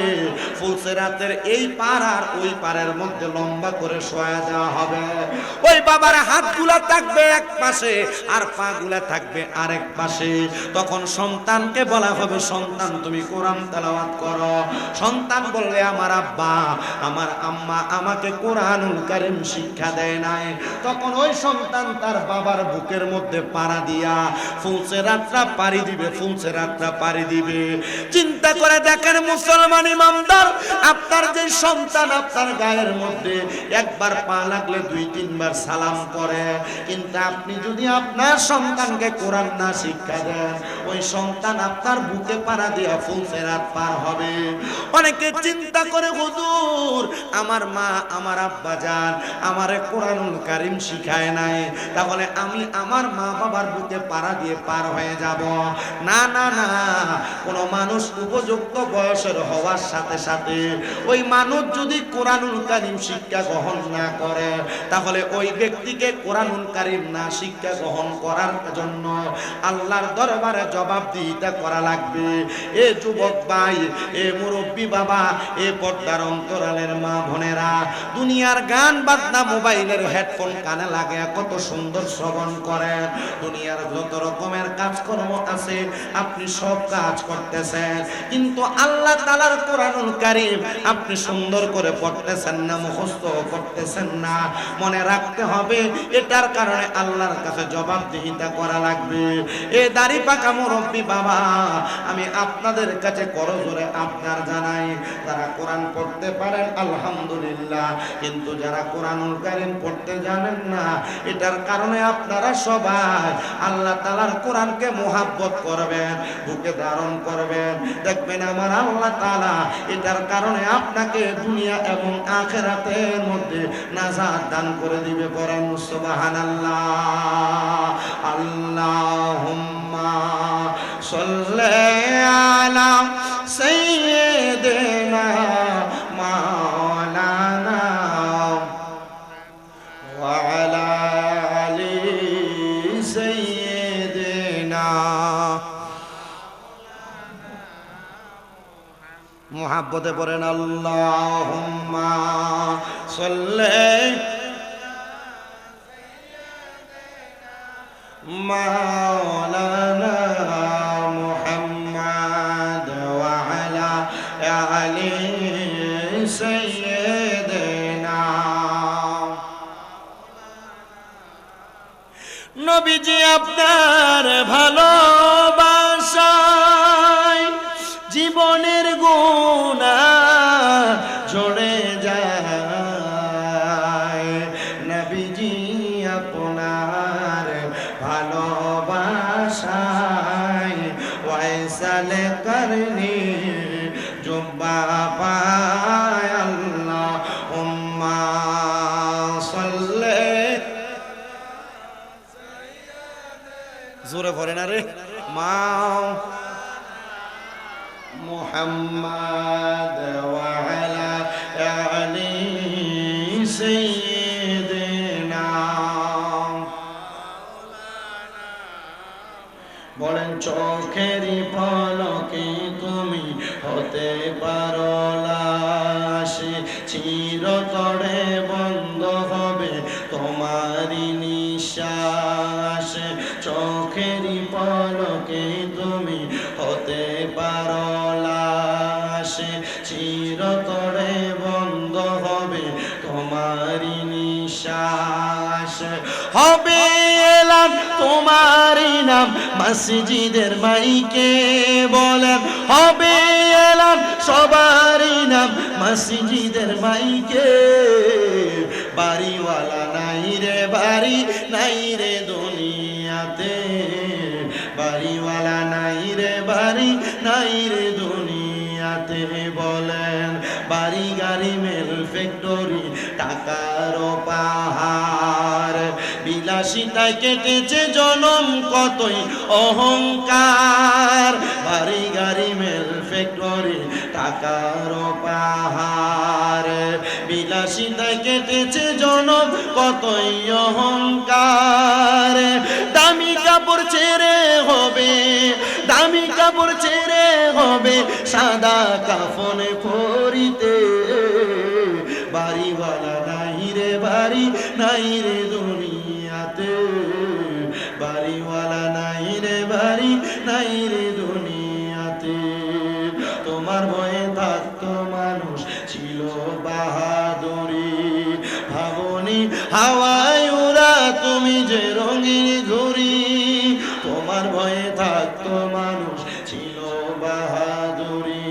ফুলসিরাতের এই পার আর ওই পারের মধ্যে লম্বা করে শোয়া দেওয়া হবে। ওই বাবার হাতগুলা থাকবে এক পাশে আর পাগুলা থাকবে আরেক পাশে। তখন সন্তানকে বলা হবে, সন্তান তুমি কোরআন তেলাওয়াত করো। সন্তান বললে, আমার আব্বা আমার আম্মা আমাকে কোরআনুল কারীম শিক্ষা দেয় নাই। তখন ওই সন্তান তার বাবার বুকের মধ্যে পাড়া দিয়া ফুলসিরাতটা পাড়ি দিবে, ফুলসিরাতটা পাড়ি দিবে। চিন্তা করে দেখেন মুসলমান ইমানদার, আপনার যে সন্তান আপনার গায়ের মধ্যে একবার পা লাগলে 2-3 বার সালাম করে, কিন্তু আপনি যদি আপনার সন্তানকে কোরআন না শিক্ষা দেন, ওই সন্তান আপনার বুকে পাড়া দিয়া ফুলসিরাত পার হবে। অনেকে চিন্তা করে, হুজুর আমার মা আমার আব্বা জান আমারে কোরআনুল কারীম শিখায় নাই, তাহলে আমি আমার মা বাবার বুকে পাড়া দিয়ে পার হয়ে যাব। না না না, কোন মানুষ উপযুক্ত বয়সের হওয়ার সাথে সাথে ওই মানুষ যদি কোরআনুল কারীম শিক্ষা গ্রহণ না করে, তাহলে ওই ব্যক্তিকে কোরআনুল কারীম না শিক্ষা গ্রহণ করার জন্য আল্লাহর দরবারে জবাবদিহিতা করা লাগবে। এ যুবক ভাই, এ মুরব্বী বাবা, এ পর্দার অন্তরালের মা বোনেরা, দুনিয়ার গান বাজনা মোবাইলের হেডফোন কানে লাগে কত সুন্দর শ্রবণ করেন, দুনিয়ার যত রকমের কাজকর্ম আছে আপনি সব কাজ করতেছেন, কিন্তু আল্লাহ তাআলার কোরআনুল কারীম আপনি সুন্দর করে পড়তেছেন না, মুখস্থ করতেছেন না। মনে রাখতে হবে, এটার কারণে আল্লাহর কাছে জবাবদিহিতা করা লাগবে। এ দাড়ি পাকা মুরব্বী বাবা, আমি আপনাদের কাছে করজোরে আপনার জানাই, যারা কোরআন পড়তে পারেন আলহামদুলিল্লাহ, কিন্তু যারা কোরআনুল কারীম পড়তে জানেন না, এটার কারণে আপনারা সবাই আল্লাহ তাআলার কোরআনকে মুহাব্বত করবেন, বুকে ধারণ করবেন। দেখবেন আমার আল্লাহ তাআলা এটার কারণে আপনাকে দুনিয়া এবং আখিরাতের মধ্যে নাজাত দান করে দিবে। পড়েন সুবহানাল্লাহ। আল্লাহুম্মা সাল্লি আলা সাইয়্যিদিনা মাওলানা ওয়া আলা আলি সাইয়্যিদিনা। মুহাব্বতে পড়েন আল্লাহুম্মা সাল্লি মাওলানা মুহাম্মদ ওয়া আলা আলি সাইয়্যিদিনা। নবীজি আপনার ভালোবাসায় জীবনের গুনাহ ঝরে যায়, নবীজি আপনার ভালোবাসায় ওয়াইসাল করনি জুব্বা পায়। আল্লাহুম্মা চিরতরে বন্ধ হবে তোমারই নিঃশ্বাস, চোখেরই পলকে তুমি হতে পারো লাশ, চিরতরে বন্ধ হবে তোমারই নিঃশ্বাস। হবে এলান তোমারই নাম মসজিদের মাইকে বলেন, হবে এলান সবারই নাম মসজিদের মাইকে। বাড়িওয়ালা নাই রে বাড়ি নাই রে দুনিয়াতে, বাড়িওয়ালা নাই রে বাড়ি নাই রে দুনিয়াতে। বলেন বাড়ি গাড়ি মেল ফ্যাক্টরি টাকার পাহাড়, বিলাসিতায় কেটেছে জনম কতই অহংকার। বাড়ি গাড়ি মেল ফ্যাক্টরি টাকার পাহাড়, বিলাসিতায় কেটেছে জনম কতই অহংকার। দামি কাপড় ছেড়ে হবে, দামি কাপড় ছেড়ে হবে সাদা কাফনে পরিতে। বাড়িওয়ালা নাই রে বাড়ি নাই রে দুনিয়াতে, বাড়িওয়ালা নাই রে বাড়ি নাই রে দুনিয়াতে। তোমার ভয়ে থাকতো মানুষ ছিল বাহাদুরি, ভাবনি হাওয়ায় উড়া তুমি যে রঙিন ঘুরি। তোমার ভয়ে থাকতো মানুষ ছিল বাহাদুরি,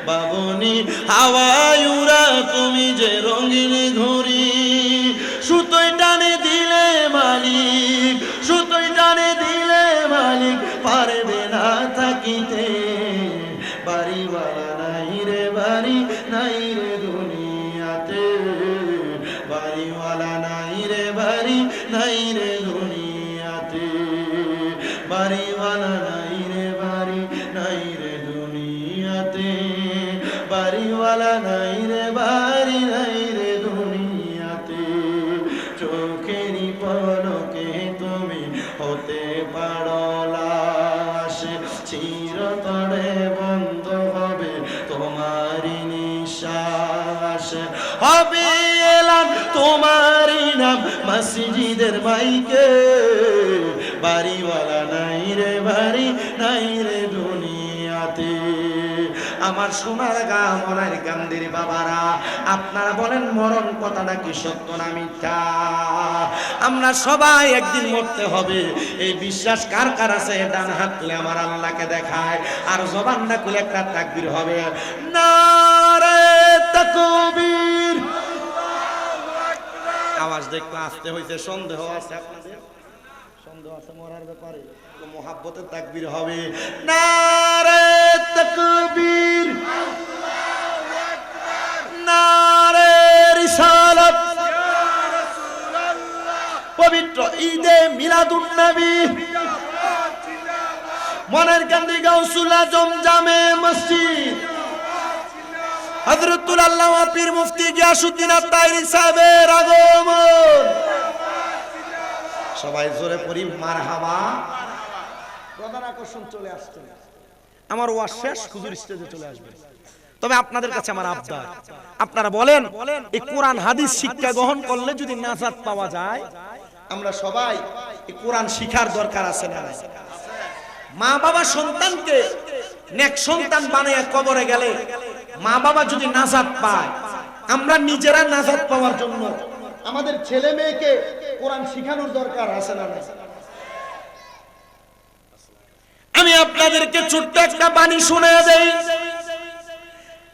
ভাবনি হাওয়ায় উড়া তুমি যে রঙিন ঘুরি। সুতোই টানে দিলে মালিক, সুতোই টানে দিলে মালিক পারবে না থাকিতে। বাড়িওয়ালা নাই রে বাড়ি নাই রে দুনিয়াতে, বাড়িওয়ালা নাই রে বাড়ি নাই রে দুনিয়াতে। বাড়িওয়ালা নাই রে বাড়ি নাই রে দুনিয়াতে, বাড়িওয়ালা নাই রে বাড়ি নাই রে দুনিয়াতে। চোখেরই পলকে তুমি হতে পারো লাশ, চিরতরে বন্ধ হবে তোমারই নিঃশ্বাস। হবে এলান তোমারই নাম মসজিদের মাইকে, বাড়িওয়ালা নাই রে বাড়ি নাই রে দুনিয়াতে। আমার সোনার গা মনের কান্দির বাবারা, আপনারা বলেন মরণ কথাটা কি সত্য না মিথ্যা? আমরা সবাই একদিন মরতে হবে, এই বিশ্বাস কার কার আছে? ডান হাত তুলে আমার আল্লাহকে দেখায়, আর জবানটা খুলে একটা তাকবীর হবে। নারে তাকবীর। আওয়াজ দেখতে আসতে হইছে, সন্দেহ আছে আপনাদের? সন্দেহ আছে মরার ব্যাপারে? তো মোহাব্বতের তাকবীর হবে। নারে তাকবীর, নারে রিসালাত, পবিত্র ঈদে মিলাদুন নবী, মনের কান্দি গাউসুল আজম জামে মসজিদ, হযরতুল আল্লামা পীর মুফতি গিয়াসউদ্দিন আত-তাহেরি সাহেবের আগমন। সবাই জোরে পড়ি মারহাবা। প্রধান আকর্ষণ চলে আসছে, আমার ওয়াজ শেষ, হুজুর স্টেজে চলে আসবে। তবে আপনাদের কাছে আমার আবদার, আপনারা বলেন এই কোরআন হাদিস শিক্ষা গ্রহণ করলে যদি নাজাত পাওয়া যায়, আমরা সবাই এই কোরআন শিখার দরকার আছে না? মা বাবা সন্তানকে নেক সন্তান বানায় কবরে গেলে মা বাবা যদি নাজাত পায়, আমরা নিজেরা নাজাত পাওয়ার জন্য আমাদের ছেলে মেয়েকে কোরআন শিখানোর দরকার আছে না? আমি আপনাদেরকে ছোট্ট একটা বাণী শুনিয়ে দেই,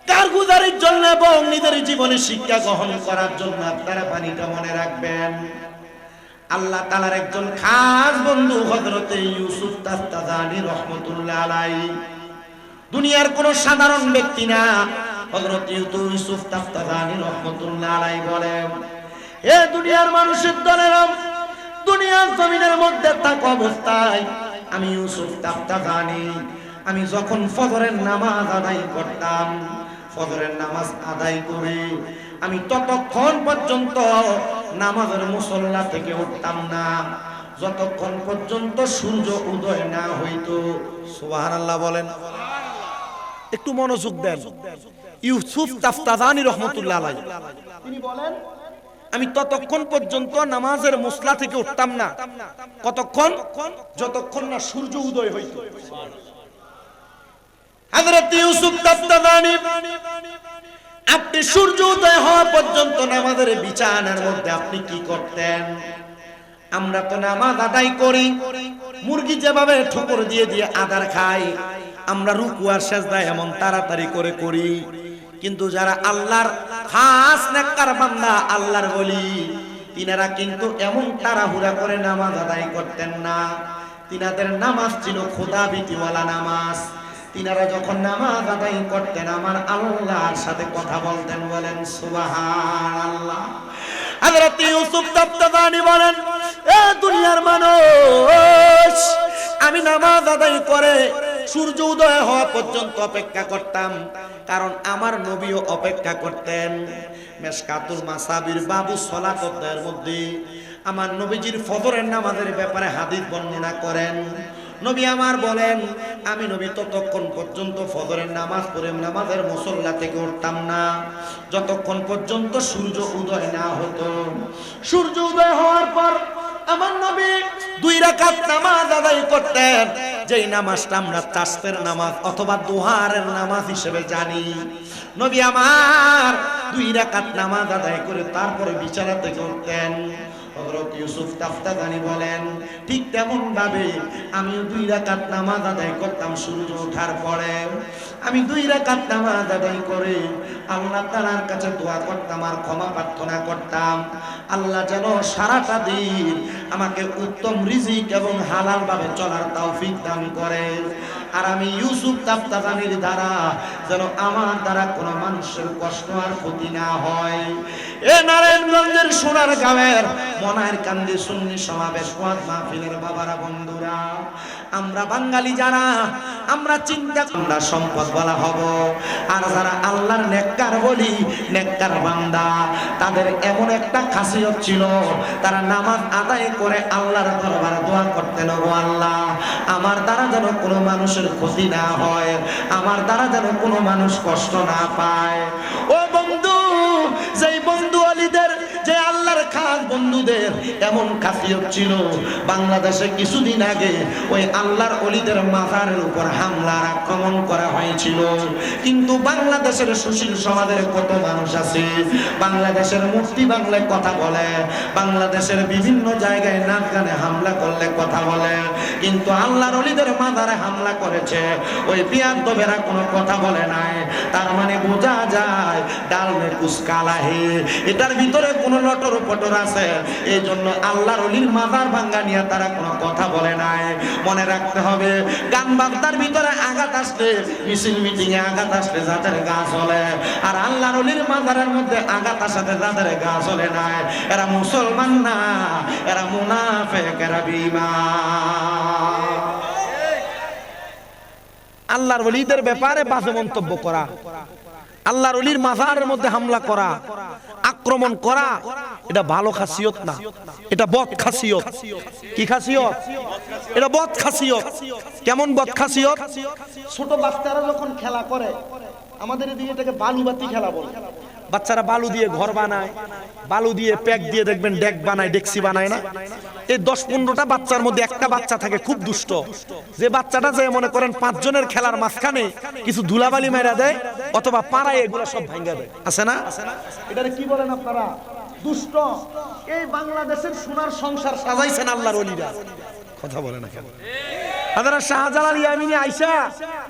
কারগুজারির জন্য এবং নিজের জীবনে শিক্ষা গ্রহণ করার জন্য আপনারা বাণীটা মনে রাখবেন। আল্লাহ তাআলার একজন খাস বন্ধু হযরতে ইউসুফ তাফতাজানী রাহমাতুল্লাহ আলাইহি, দুনিয়ার কোন সাধারণ ব্যক্তি না, হযরত ইউসুফ তাফতাজানী রাহমাতুল্লাহ আলাইহি বলেন, হে দুনিয়ার মানুষের দলেরা, দুনিয়ার জমিনের মধ্যে থাকা অবস্থায় আমি ইউসুফ তাফতাজানী, আমি যখন ফজরের নামাজ আদায় করতাম, ফজরের নামাজ আদায় করে আমি ততক্ষণ পর্যন্ত নামাজের মুসল্লা থেকে উঠতাম না যতক্ষণ পর্যন্ত সূর্য উদয় না হইতো। সুবহানাল্লাহ বলেন, একটু মনোযোগ দেন। ইউসুফ তাফতাজানি রাহমাতুল্লাহ আলাইহি, তিনি বলেন আমি ততক্ষণ পর্যন্ত নামাজের মুসলা থেকে উঠতাম না, কতক্ষণ? যতক্ষণ না সূর্য উদয় হইত। হযরত ইউসুফ তাফতাজানি, আপনি সূর্য উদয় হওয়া পর্যন্ত নামাজের বিছানার মধ্যে আপনি কি করতেন? আমরা তো নামাজ আদায় করি, মুরগি যেভাবে ঠোকর দিয়ে দিয়ে আদার খায়, আমরা রুকু আর সিজদা এমন তাড়াতাড়ি করে করি। কিন্তু যারা আল্লাহর খাস নেককার বান্দা, আল্লাহর ওলি, তিনারা কিন্তু এমন তাড়াহুড়া করে নামাজ আদায় করতেন না। তিনাদের নামাজ ছিল খোদা ভীতিওয়ালা নামাজ। তিনারা যখন নামাজ আদায় করতেন আমার আল্লাহর সাথে কথা বলতেন। বলেন সুবহানাল্লাহ। হযরত ইউসুফ তাফতাজানি বলেন, এ দুনিয়ার মানুষ, আমি নামাজ আদায় করে সূর্য উদয় হওয়া পর্যন্ত অপেক্ষা করতাম, কারণ আমার নবীও অপেক্ষা করতেন। মিশকাতুল মাসাবির বাবু সালাতের মধ্যে আমার নবীজির ফজরের নামাজের ব্যাপারে হাদিস বর্ণনা করেন। নবী আমার বলেন, আমি নবী ততক্ষণ পর্যন্ত ফজরের নামাজ পড়ে নামাজের মুসল্লা থেকে উঠতাম না যতক্ষণ পর্যন্ত সূর্য উদয় না হতো। সূর্য উদয় হওয়ার পর আমার নবী 2 রাকাত নামাজ আদায় করতেন, যেই নামাজটা আমরা তাসবিহের নামাজ অথবা দুহারের নামাজ হিসেবে জানি। নবী আমার 2 রাকাত নামাজ আদায় করে তারপরে বিছানা থেকে উঠতেন। হযরত ইউসুফ তাফতাজানি বলেন, ঠিক তেমন ভাবে আমি 2 রাকাত নামাজ আদায় করতাম সূর্য ওঠার পরে। আমি 2 রাকাত নামাজ আদায় করে আল্লাহ তাআলার কাছে দোয়া করতাম আর ক্ষমা প্রার্থনা করতাম, আল্লাহ যেন সারাটা দিন আমাকে উত্তম রিজিক এবং হালাল ভাবে চলার তৌফিক দান করে। আর আমি ইউসুফ তাফতাজানির দ্বারা যেন আমার দ্বারা কোনো মানুষের কষ্ট আর ক্ষতি না হয়। এ নারায়ণগঞ্জের সোনার গাঁয়ের মনায়ের কান্দি সুন্নি সমাবেশ ওয়াজ মাহফিলের বাবারা, বন্ধুরা, আমরা বাঙালি যারা, আমরা চিন্তা আমরা সম্পদ বলা হব। আর যারা আল্লাহর নেককার বলি, নেককার বান্দা, তাদের এমন একটা খাসিয়ত ছিল, তারা নামাজ আদায় করে আল্লাহর দরবারে দোয়া করতেন, ও আল্লাহ, আমার দ্বারা যেন কোনো মানুষের ক্ষতি না হয়, আমার দ্বারা যেন কোনো মানুষ কষ্ট না পায়। ও বন্ধু, যেই বন্ধু আলীদের, যে আল্লাহর খাস বন্ধুদের এমন খাসিয়ত ছিল, বাংলাদেশে কিছুদিন আগে ওই আল্লাহর ওলিদের মাজারের উপর হামলার আক্রমণ করা হয়েছিল। কিন্তু বাংলাদেশের সুশীল সমাজের কত মানুষ আছে, বাংলাদেশের মুফতি বাংলায় কথা বলে, বাংলাদেশের বিভিন্ন জায়গায় নাচ গানে হামলা করলে কথা বলে, কিন্তু আল্লাহর ওলিদের মাজারে হামলা করেছে, ওই বিয়াদবেরা কোনো কথা বলে নাই। তার মানে বোঝা যায় ডাল মে কুছ কালা হে, এটার ভিতরে কোনো লটর পটর আছে। এই জন্য আল্লাহর ওলির মাজার ভাঙ্গা নিয়ে তারা কোনো কথা বলে নাই। মনে রাখতে হবে, গান বাজনার ভিতরে আঘাত আসলে, মিছিল মিটিং এ আঘাত আসলে যাদের গা চলে, আর আল্লাহর ওলির মাজারের মধ্যে আঘাত আসাতে যাদের গা চলে নাই, এরা মুসলমান না, এরা মুনাফিক, এরা বেঈমান। আল্লাহর ওলিদের ব্যাপারে বাজে মন্তব্য করা, আল্লাহর ওলির মাজারের মধ্যে হামলা করা, আক্রমণ করা, এটা ভালো খাসিয়ত না, এটা বদ খাসিয়ত। কি খাসিয়ত? এটা বদ খাসিয়ত। কেমন বদ খাসিয়ত? ছোট বাচ্চারা যখন খেলা করে, আমাদের এদিকে এটাকে বালুবাতি খেলা বলে। বাচ্চারা বালু দিয়ে ঘর বানায়, বালু দিয়ে প্যাক দিয়ে দেখবেন ডেক বানায়, ডেকসি বানায় না? এই 10-15টা বাচ্চার মধ্যে একটা বাচ্চা থাকে খুব দুষ্ট, যে বাচ্চাটা যে মনে করেন 5 জনের খেলার মাঝখানে কিছু ধুলাবালি মেরা দেয় অথবা পাড়ায় এগুলো সব ভাঙা দেয়, আছে না? এটারে কি বলেন আপনারা? দুষ্ট। এই বাংলাদেশের সোনার সংসার সাজাইছেন আল্লাহর ওলিরা, কথা বলে না কেন? আপনারা শাহজালাল ইয়ামিনী আইসা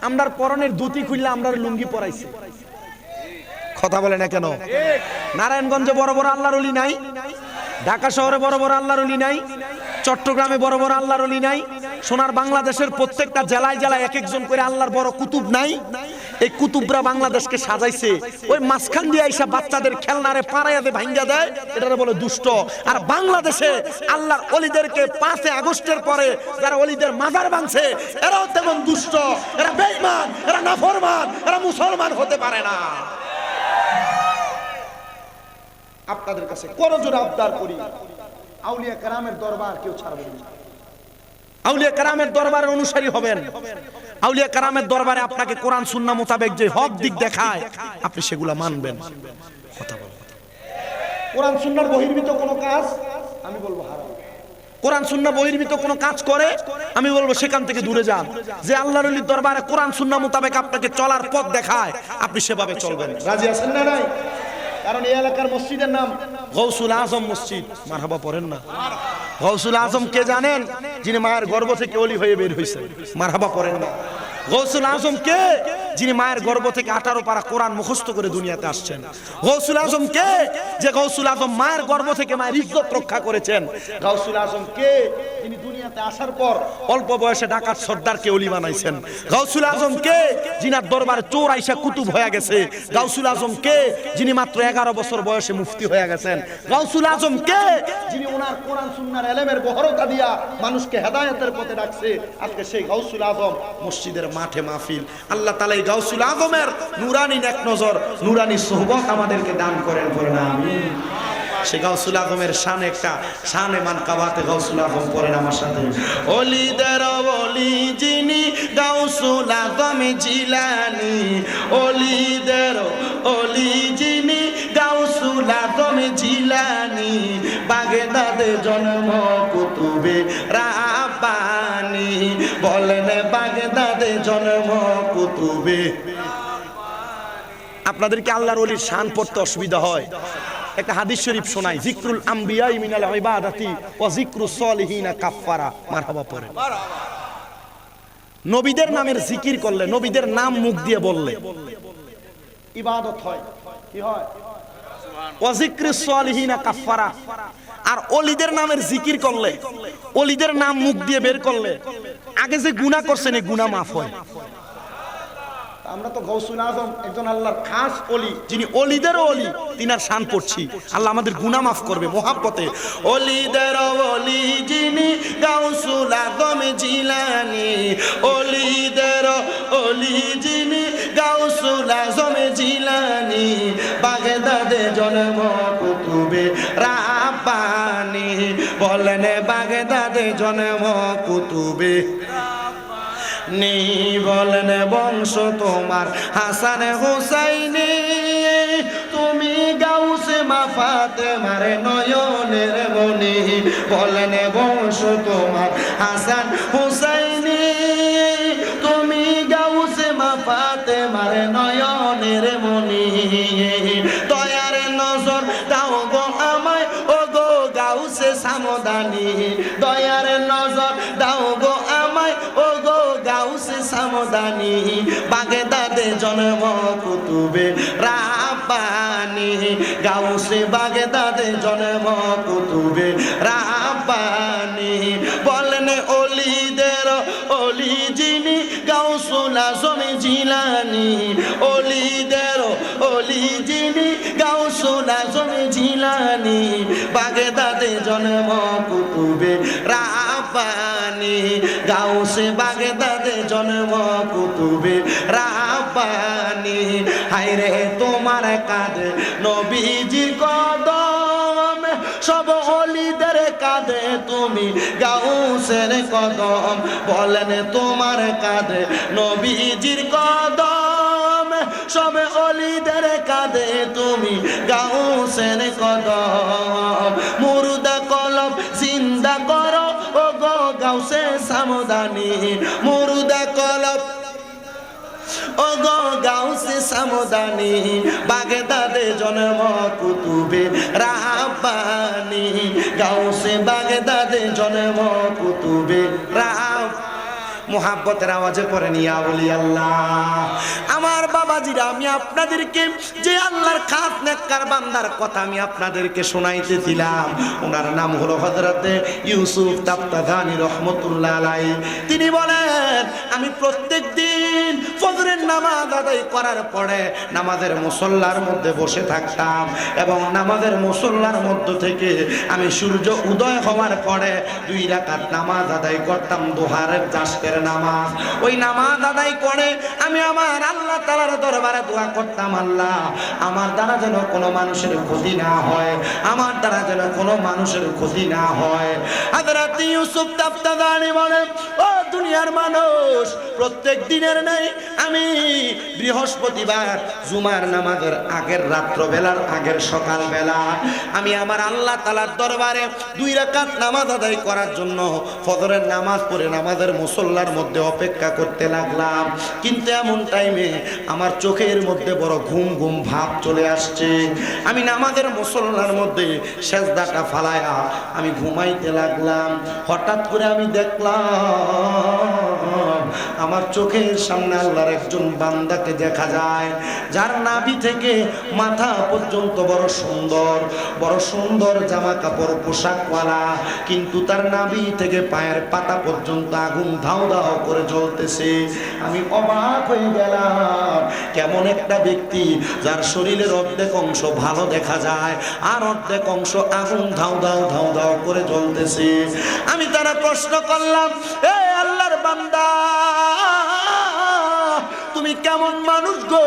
আমরার পরনের ধুতি খুললে আমরার লুঙ্গি পরাইছে, কথা বলে না কেন? নারায়ণগঞ্জে বড় বড় আল্লাহর ওলি নাই? ঢাকা শহরে বড় বড় আল্লাহর ওলি নাই? চট্টগ্রামে বড় বড় আল্লাহর ওলি নাই? সোনার বাংলাদেশের প্রত্যেকটা জেলায় জেলায় এক একজন করে আল্লাহর বড় কুতুব নাই? এই কুতুবরা বাংলাদেশকে সাজাইছে, ওই মাঝখান দিয়ে আইসা বাচ্চাদের খেলনারে পাড়াইয়া দিয়ে ভাঙ্গা দেয়, এটারে বলে দুষ্ট। আর বাংলাদেশে আল্লাহর ওলিদেরকে 5 আগস্টের পরে যারা ওলিদের মাজার ভাঙছে, এরাও তেমন দুষ্ট, এরা বেঈমান, এরা নাফরমান, এরা মুসলমান হতে পারে না। আপনাদের কাছে করজোড়ে আবদার করি, আউলিয়া কেরামের দরবার কেউ ছাড়বেন না। আউলিয়া কেরামের দরবারের অনুসারী হবেন। আউলিয়া কেরামের দরবারে আপনাকে কোরআন সুন্নাহ মোতাবেক যে হক দিক দেখায় আপনি সেগুলা মানবেন। কথা বলুন। কোরআন সুন্নাহর বহির্ভূত কোনো কাজ আমি বলবো হারাম। কোরআন সুন্নাহ বহির্ভূত কোনো কাজ করে আমি বলবো সেখান থেকে দূরে যান। যে আল্লাহর ওলির দরবারে কোরআন সুন্নাহ মোতাবেক আপনাকে চলার পথ দেখায় আপনি সেভাবে চলবেন। রাজি আছেন না? নাই? কারণ এই এলাকার মসজিদের নাম গৌসুল আজম মসজিদ। মারহাবা পড়েন না? গৌসুল আজম কে জানেন? যিনি মায়ের গর্ভ থেকে ওলি হয়ে বের হয়েছেন। মারহাবা পড়েন না? গৌসুল আজম কে? যিনি মায়ের গর্ভ থেকে 18 পারা কোরআন মুখস্থ করে দুনিয়াতে আসছেন। গৌসুল আজম কে? যে গৌসুল আজম মায়ের গর্ভ থেকে মায়ের ইজ্জত রক্ষা করেছেন। গৌসুল আজম কে? যিনি দুনিয়াতে আসার পর অল্প বয়সে ডাকাত সর্দারকে ওলি বানাইছেন। গৌসুল আজম কে? যিনার দরবারে চোর আইসা কুতুব হয়ে গেছে। গৌসুল আজম কে? যিনি মাত্র 11 বছর বয়সে মুফতি হয়ে গেছেন। গৌসুল আজম কে? যিনি ওনার কোরআন সুন্নাহর ইলমের বহরতা দিয়া মানুষকে হেদায়েতের পথে রাখছে। আজকে সেই গৌসুল আজম মসজিদের মাঠে মাহফিল। আল্লাহ তাআলা এই গৌসুল আজমের নুরানি নেক নজর, নুরানি সোহবত আমাদেরকে দান করেন, বলেন আমিন। সেই গৌসুল আজমের শান একটা শানে মানকাবাতে গৌসুল আজম পড়েন আমার সাথে। ওলিদের ওলি যিনি গৌসুল আজম জিলানী, ওলিদের ওলি যিনি গৌসুল আজম জিলানী, বাগদাদে জন্ম কুতুবে রাব্বানী, বলেন বাগদাদে জন্ম কুতুবে। আপনাদেরকে আল্লাহর ওলির শান পড়তে অসুবিধা হয়? একটা হাদিস শরীফ শোনাই, যিকরুল আম্বিয়া মিনাল ইবাদাতি ওয়া যিকরুস সলিহিনা কাফারা। মারহাবা পড়েন। নবীদের নামের জিকির করলে, নবীদের নাম মুখ দিয়ে বললে ইবাদত হয়। কি হয়? ওয়া যিকরুস সলিহিনা কাফারা। আর ওলিদের নামের জিকির করলে, ওলিদের নাম মুখ দিয়ে বের করলে আগে যে গুনাহ করছেন এই গুনাহ মাফ হয়। আমরা তো গৌসুল আজম একজন আল্লাহর খাস ওলি, যিনি ওলিদের ওলি, তিনার শান পড়ছি। আল্লাহ আমাদের গুনাহ মাফ করবে মোহাব্বতে। ওলিদের ওলি যিনি গৌসুল আজম জিলানী, ওলিদের ওলি যিনি গৌসুল আজম জিলানী, বাগদাদে জন্ম কুতুবে রাব্বানী, বলেন বাগদাদে জন্ম কুতুবে নি, বলেন বংশ তোমার হাসান হুসাইনি, তুমি গাউসে মা ফাতেমার নয়নের মনি, বলেন বংশ তোমার হাসান হুসাইনি, তুমি গাউসে মা ফাতেমার নয়নের মনি, দয়ার নজর দাও গো আমায় ও গো গাউসে সামদানি, দয়ার নজর দাও গো আমায় ও গো গাউসে সামদানি, বাগদাদে জন্ম কুতুবে রাব্বানী, গাউসে বাগদাদে জন্ম কুতুবে রাব্বানী, বলেন ওলিদের ওলি যিনি গাউসুল আজম জিলানী, ওলিদের ওলি যিনি গাউসুল আজম জিলানী, বাগদাদে জন্ম কুতুবে রাব্বানী, গাউসে বাগদাদে জন্ম কুতুবে রাব্বানী, হায়রে তোমার কাঁধে নবীজির কদম, সব ওলিদের কাঁধে তুমি গাউসের কদম, বলেন তোমার কাঁধে নবীজির কদম, সব ওলিদের কাঁধে তুমি গাউসের কদম, মুর্দা কলব জিন্দা করো ও গো গাউসে সামদানি, মুর্দা কলব ও গো গাউসে সামদানি, বাগদাদে জন্ম কুতুবে রাব্বানী, গাউসে বাগদাদে জন্ম কুতুবে রাব্বানী। মোহাব্বতের আওয়াজে পড়েন ইয়া ওলি আল্লাহ। আমার বাবাজিরা, আমি আপনাদেরকে যে আল্লাহর খাস নেককার বান্দার কথা আমি আপনাদেরকে শোনাইতে দিলাম, ওনার নাম হলো হযরতে ইউসুফ তাফতাগানি রহমতুল্লাহ আলাইহি। তিনি বলেন, আমি প্রত্যেক দিন ফজরের নামাজ আদায় করার পরে নামাজের মুসল্লার মধ্যে বসে থাকতাম এবং নামাজের মুসল্লার মধ্য থেকে আমি সূর্য উদয় হওয়ার পরে 2 রাকাত নামাজ আদায় করতাম দোহারের জাসকের নামাজ। ওই নামাজ আদায় করে আমি আমার আল্লাহ তাআলার দরবারে দোয়া করতাম, আল্লাহ আমার দ্বারা যেন কোনো মানুষের ক্ষতি না হয়, আমার দ্বারা যেন কোনো মানুষের ক্ষতি না হয়। হযরত ইউসুফ তাফতাদানি বলেন, ও দুনিয়ার মানুষ, প্রত্যেক দিনের নেই আমি বৃহস্পতিবার জুমার নামাজের আগের রাত্রবেলার আগের সকালবেলা আমি আমার আল্লাহ তাআলার দরবারে 2 রাকাত নামাজ আদায় করার জন্য ফজরের নামাজ পড়ে নামাজের মুসল্লার মধ্যে অপেক্ষা করতে লাগলাম। কিন্তু এমন টাইমে আমার চোখের মধ্যে বড় ঘুম ঘুম ভাব চলে আসছে। আমি নামাজের মুসল্লার মধ্যে সেজদাটা ফালায়া আমি ঘুমাইতে লাগলাম। হঠাৎ করে আমি দেখলাম আমার চোখের সামনে আল্লাহর একজন বান্দাকে দেখা যায়, যার নাভি থেকে মাথা পর্যন্ত বড় সুন্দর জামা কাপড় পোশাকওয়ালা, কিন্তু তার নাভি থেকে পায়ের পাতা পর্যন্ত আগুন ধাও ধাও করে জ্বলতেছে। আমি অবাক হয়ে গেলাম, কেমন একটা ব্যক্তি যার শরীরের অর্ধেক অংশ ভালো দেখা যায় আর অর্ধেক অংশ আগুন ধাও ধাও করে জ্বলতেছে। আমি তারা প্রশ্ন করলাম, এ আল্লাহর বান্দা, তুমি কেমন মানুষ গো?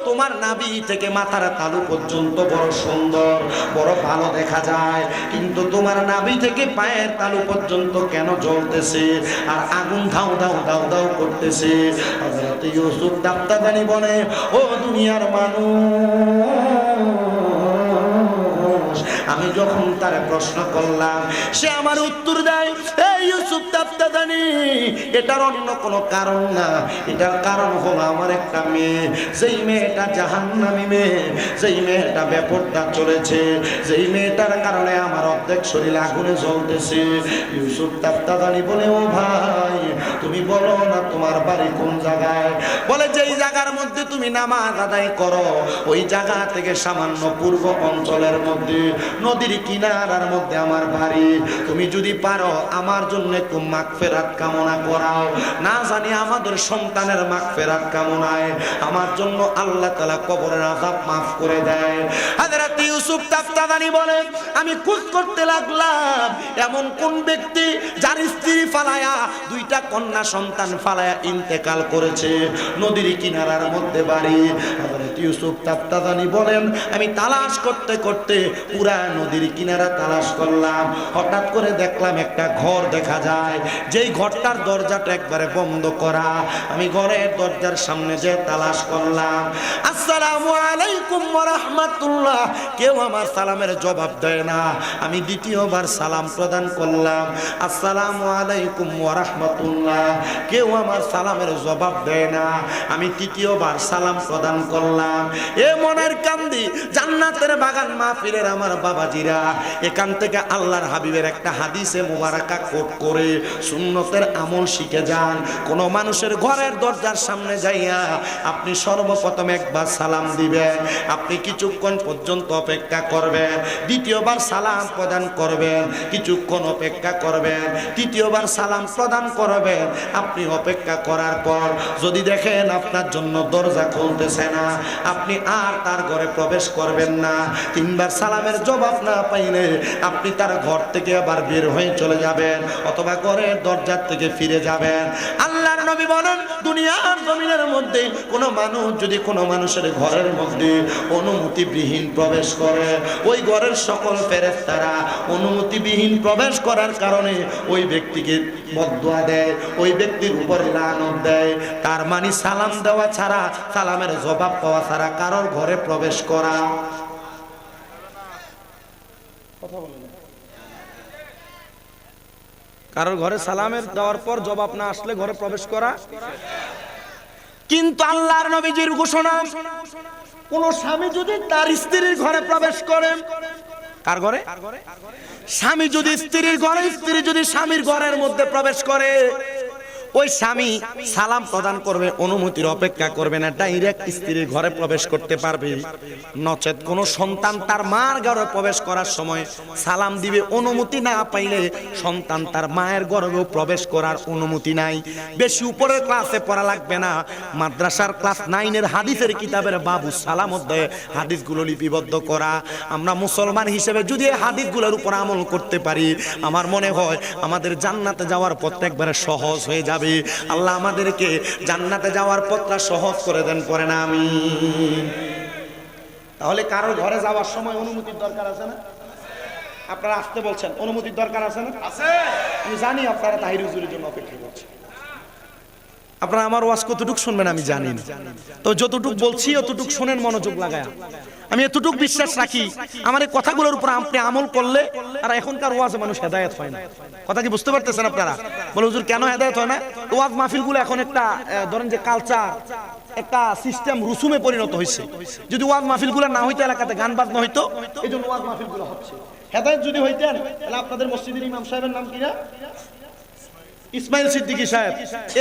তোমার নাভি থেকে মাথার তালু পর্যন্ত বড় সুন্দর বড় ভালো দেখা যায়, কিন্তু তোমার নাভি থেকে পায়ের তালু পর্যন্ত কেন জ্বলতেছে আর আগুন ধাও ধাও করতেছে? হযরত ইউসুফ তাফতাদানি বলে, ও দুনিয়ার মানুষ, আমি যখন তার প্রশ্ন করলাম সে আমার উত্তর দেয়, এই ইউসুফ তাফতাদানি, এটার অন্য কোনো কারণ না, এটার কারণ হলো আমার একটা মেয়ে, যেই মেয়েটা জাহান্নামী মেয়ে, যেই মেয়েটা বেপরদা চলেছে, যেই মেয়েটার কারণে আমার অর্ধেক শরীর আগুনে জ্বলতেছে। ইউসুফ তাফতাদানি বলে, ও ভাই, তুমি বলো না তোমার বাড়ি কোন জায়গায়? বলে, যেই জায়গার মধ্যে তুমি নামাজ আদায় করো ওই জায়গা থেকে সামান্য পূর্ব অঞ্চলের মধ্যে নদীর কিনারার মধ্যে আমার বাড়ি। তুমি যদি পারো আমার জন্য একটু মাগফিরাত কামনা করাও, না জানি আমাদের সন্তানের মাগফিরাত কামনায় আমার জন্য আল্লাহ তাআলা কবরের আযাব মাফ করে দেয়। হযরত ইউসুফ তাফতাদানি বলেন, আমি খোঁজ করতে লাগলাম এমন কোন ব্যক্তি যার স্ত্রী ফালায়া 2টা কন্যা সন্তান ফালায়া ইন্তেকাল করেছে, নদীর কিনারার মধ্যে বাড়ি। হযরত ইউসুফ তাফতাদানি বলেন, আমি তালাশ করতে করতে পুরা নদীর কিনারা তালাশ করলাম। হঠাৎ করে দেখলাম একটা ঘর দেখা যায়, যেই ঘরটার দরজাটা একবারে বন্ধ করা। আমি ঘরের দরজার সামনে যে তালাশ করলাম, আসসালামু আলাইকুম ওয়া রাহমাতুল্লাহ, কেউ আমার সালামের জবাব দেয় না। আমি দ্বিতীয়বার সালাম প্রদান করলাম, আসসালামু আলাইকুম ওয়া রাহমাতুল্লাহ, কেউ আমার সালামের জবাব দেয় না। আমি তৃতীয়বার সালাম প্রদান করলাম। এ মনের কান্দি জান্নাতের বাগান মাহফিলের আমার বাবাজিরা, এখান থেকে আল্লাহর হাবিবের একটা হাদিসে মুবারাকা কোট করে সুন্নতের আমল শিখে যান। কোন মানুষের ঘরের দরজার সামনে যাইয়া আপনি সর্বপ্রথম একবার সালাম দিবেন, আপনি কিছুক্ষণ পর্যন্ত অপেক্ষা করবেন, দ্বিতীয়বার সালাম প্রদান করবেন, কিছুক্ষণ অপেক্ষা করবেন, তৃতীয়বার সালাম প্রদান করবেন। আপনি অপেক্ষা করার পর যদি দেখেন আপনার জন্য দরজা খুলতেছে না, আপনি আর তার ঘরে প্রবেশ করবেন না। 3বার সালামের জবাব না পাইলে আপনি তার ঘর থেকে আবার বের হয়ে চলে যাবেন অথবা ঘরের দরজার থেকে ফিরে যাবেন। আল্লাহর নবী বলেন, দুনিয়ার জমিনের মধ্যে কোনো মানুষ যদি কোনো মানুষের ঘরের মধ্যে অনুমতিবিহীন প্রবেশ করে, ওই ঘরের সকল ফেরেশতারা অনুমতিবিহীন প্রবেশ করার কারণে ওই ব্যক্তিকে বদদুয়া দেয়, ওই ব্যক্তির উপর লানত দেয়। তার মানে সালাম দেওয়া ছাড়া, সালামের জবাব পাওয়া ছাড়া কারোর ঘরে প্রবেশ করা। কথা বলেন, কারোর ঘরে সালামের দেওয়ার পর জবাব না আসলে ঘরে প্রবেশ করা। কিন্তু আল্লাহর নবীজির ঘোষণা, কোন স্বামী যদি তার স্ত্রীর ঘরে প্রবেশ করে, কার ঘরে? স্বামী যদি স্ত্রীর ঘরে, স্ত্রী যদি স্বামীর ঘরের মধ্যে প্রবেশ করে, ওই স্বামী সালাম প্রদান করবে, অনুমতির অপেক্ষা করবে না, ডাইরেক্ট স্ত্রীর ঘরে প্রবেশ করতে পারবে। নচেত কোন সন্তান তার মার ঘরে প্রবেশ করার সময় সালাম দিবে, অনুমতি না পাইলে সন্তান তার মায়ের ঘরেও প্রবেশ করার অনুমতি নাই। বেশি উপরের ক্লাসে পড়া লাগবে না, মাদ্রাসার ক্লাস 9-এর হাদিসের কিতাবের বাবু সালাম অধ্যায়ে হাদিসগুলো লিপিবদ্ধ করা। আমরা মুসলমান হিসেবে যদি এই হাদিসগুলোর উপর আমল করতে পারি, আমার মনে হয় আমাদের জান্নাতে যাওয়ার পথ একবারে সহজ হয়ে যাবে। যাবে। আল্লাহ আমাদেরকে জান্নাতে যাওয়ার পথটা সহজ করে দেন, পড়েন আমিন। তাহলে কারোর ঘরে যাওয়ার সময় অনুমতির দরকার আছে না? আপনারা আসতে বলছেন, অনুমতির দরকার আছে না? আছে। আমি জানি আপনারা তাহির হুজুরের জন্য অপেক্ষা করছেন। আপনারা আমার ওয়াজ কতটুকু শুনবেন আমি জানি না, তো যতটুকু বলছি অতটুকু শুনেন মনোযোগ লাগায়া। আমি এতটুকু বিশ্বাস রাখি আমার এই কথাগুলোর উপর আপনি আমল করলে, আর এখনকার ওয়াজে মানুষ হেদায়েত হয় না। কথা কি বুঝতে পারতেছেন আপনারা? বলে হুজুর কেন হেদায়েত হয় না? ওয়াজ মাহফিলগুলো এখন একটা ধরেন যে কালচার, একটা সিস্টেম, রুসুমে পরিণত হয়েছে। যদি ওয়াজ মাহফিলগুলো না হইতো, এলাকাতে গান বাজনা হইতো, এই জন্য ওয়াজ মাহফিলগুলো হচ্ছে। হেদায়েত যদি হইতেন তাহলে আপনাদের মসজিদের ইমাম সাহেবের নাম কি না? ইসমাইল সিদ্দিকী সাহেব।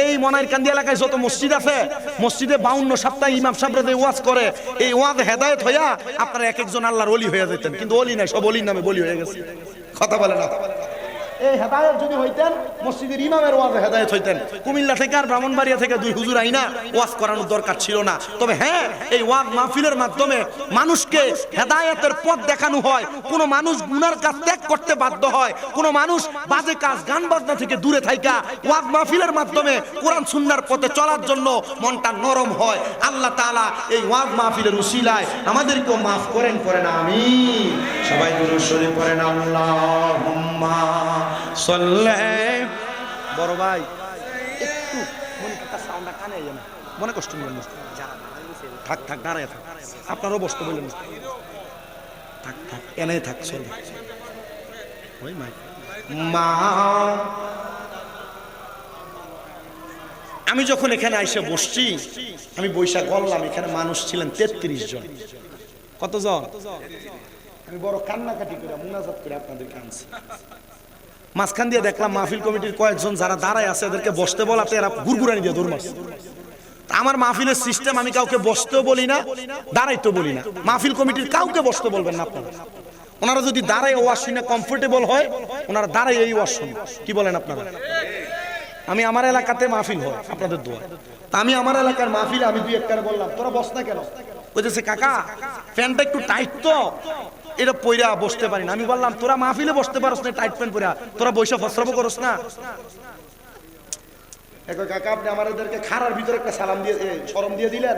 এই মনাইর কান্দি এলাকায় যত মসজিদ আছে, মসজিদে 52 সপ্তাহে ইমাম সাহেবরা যে ওয়াজ করে, এই ওয়াজ হেদায়েত হইয়া আপনারা এক একজন আল্লাহর ওলি হয়ে যেতেন। কিন্তু ওলি নাই, সব ওলির নামে বলি হয়ে গেছে। কথা বলে না? এই হেদায়েত যদি হইতেন, মসজিদের ইমামের ওয়াজে হেদায়েত হইতেন। কুমিল্লা থেকে আর ব্রাহ্মণবাড়িয়া থেকে 2 হুজুর আইনা ওয়াজ করানোর দরকার ছিল না। তবে হ্যাঁ, এই ওয়াজ মাহফিলের মাধ্যমে মানুষকে হেদায়েতের পথ দেখানো হয়। কোন মানুষ গুনার কাজ ত্যাগ করতে বাধ্য হয়, কোন মানুষ বাজে কাজ, গান বাজনা থেকে দূরে থাইকা ওয়াজ মাহফিলের মাধ্যমে কোরআন সুন্নাহর পথে চলার জন্য মনটা নরম হয়। আল্লাহ তাআলা এই ওয়াজ মাহফিলের উসিলায় আমাদেরকেও মাফ করেন, পড়েন আমিন। সবাই দুরূদ শরীফ পড়েন। আল্লাহুম্মা সাল্লি। বড় ভাই একটু মনে একটা সাউন্ডটা কানে আইয়া না, মনে কষ্ট নিবেন না। থাক থাক, দাঁড়ায় থাক, আপনারও বসতে বললেন না। থাক থাক, এনে থাক, চলো। ওই মাই মা, আমি যখন এখানে আইসা বসছি, আমি বৈশাখ বললাম, এখানে মানুষ ছিলেন 33 জন। কতজন? আমি বড় কান্নাকাটি করে মুনাজাত করে আপনাদের কানছি। মাঝখান দিয়ে দেখলাম মাহফিল কমিটির কয়েকজন যারা দাঁড়ায় আছে, এদেরকে বসতে বলাতে এরা গুরগুরানি দিয়ে দৌড় মারছে। আমার মাহফিলের সিস্টেম, আমি কাউকে বসতেও বলি না, দাঁড়াইতেও বলি না। মাহফিল কমিটির কাউকে বসতে বলবেন না আপনারা। ওনারা যদি দাঁড়ায় ওয়াজ শুনে কমফোর্টেবল হয়, ওনারা দাঁড়ায় এই ওয়াজ শুনে। কি বলেন আপনারা? আমি আমার এলাকাতে মাহফিল হয় আপনাদের দোয়া, আমি আমার এলাকার মাহফিলে আমি 2-1 বললাম, তোরা বস না কেন? বলতেছে কাকা প্যান্টটা একটু টাইট তো, এটা পইরা বসতে পারি না। আমি বললাম তোরা মাহফিলে বসতে পারস না টাইট প্যান্ট পরা, তোরা বৈশা ফসরাবো করস না? কাকা আপনি আমাদেরকে খারার ভিতরে একটা সালাম দিয়ে শরম দিয়ে দিলেন।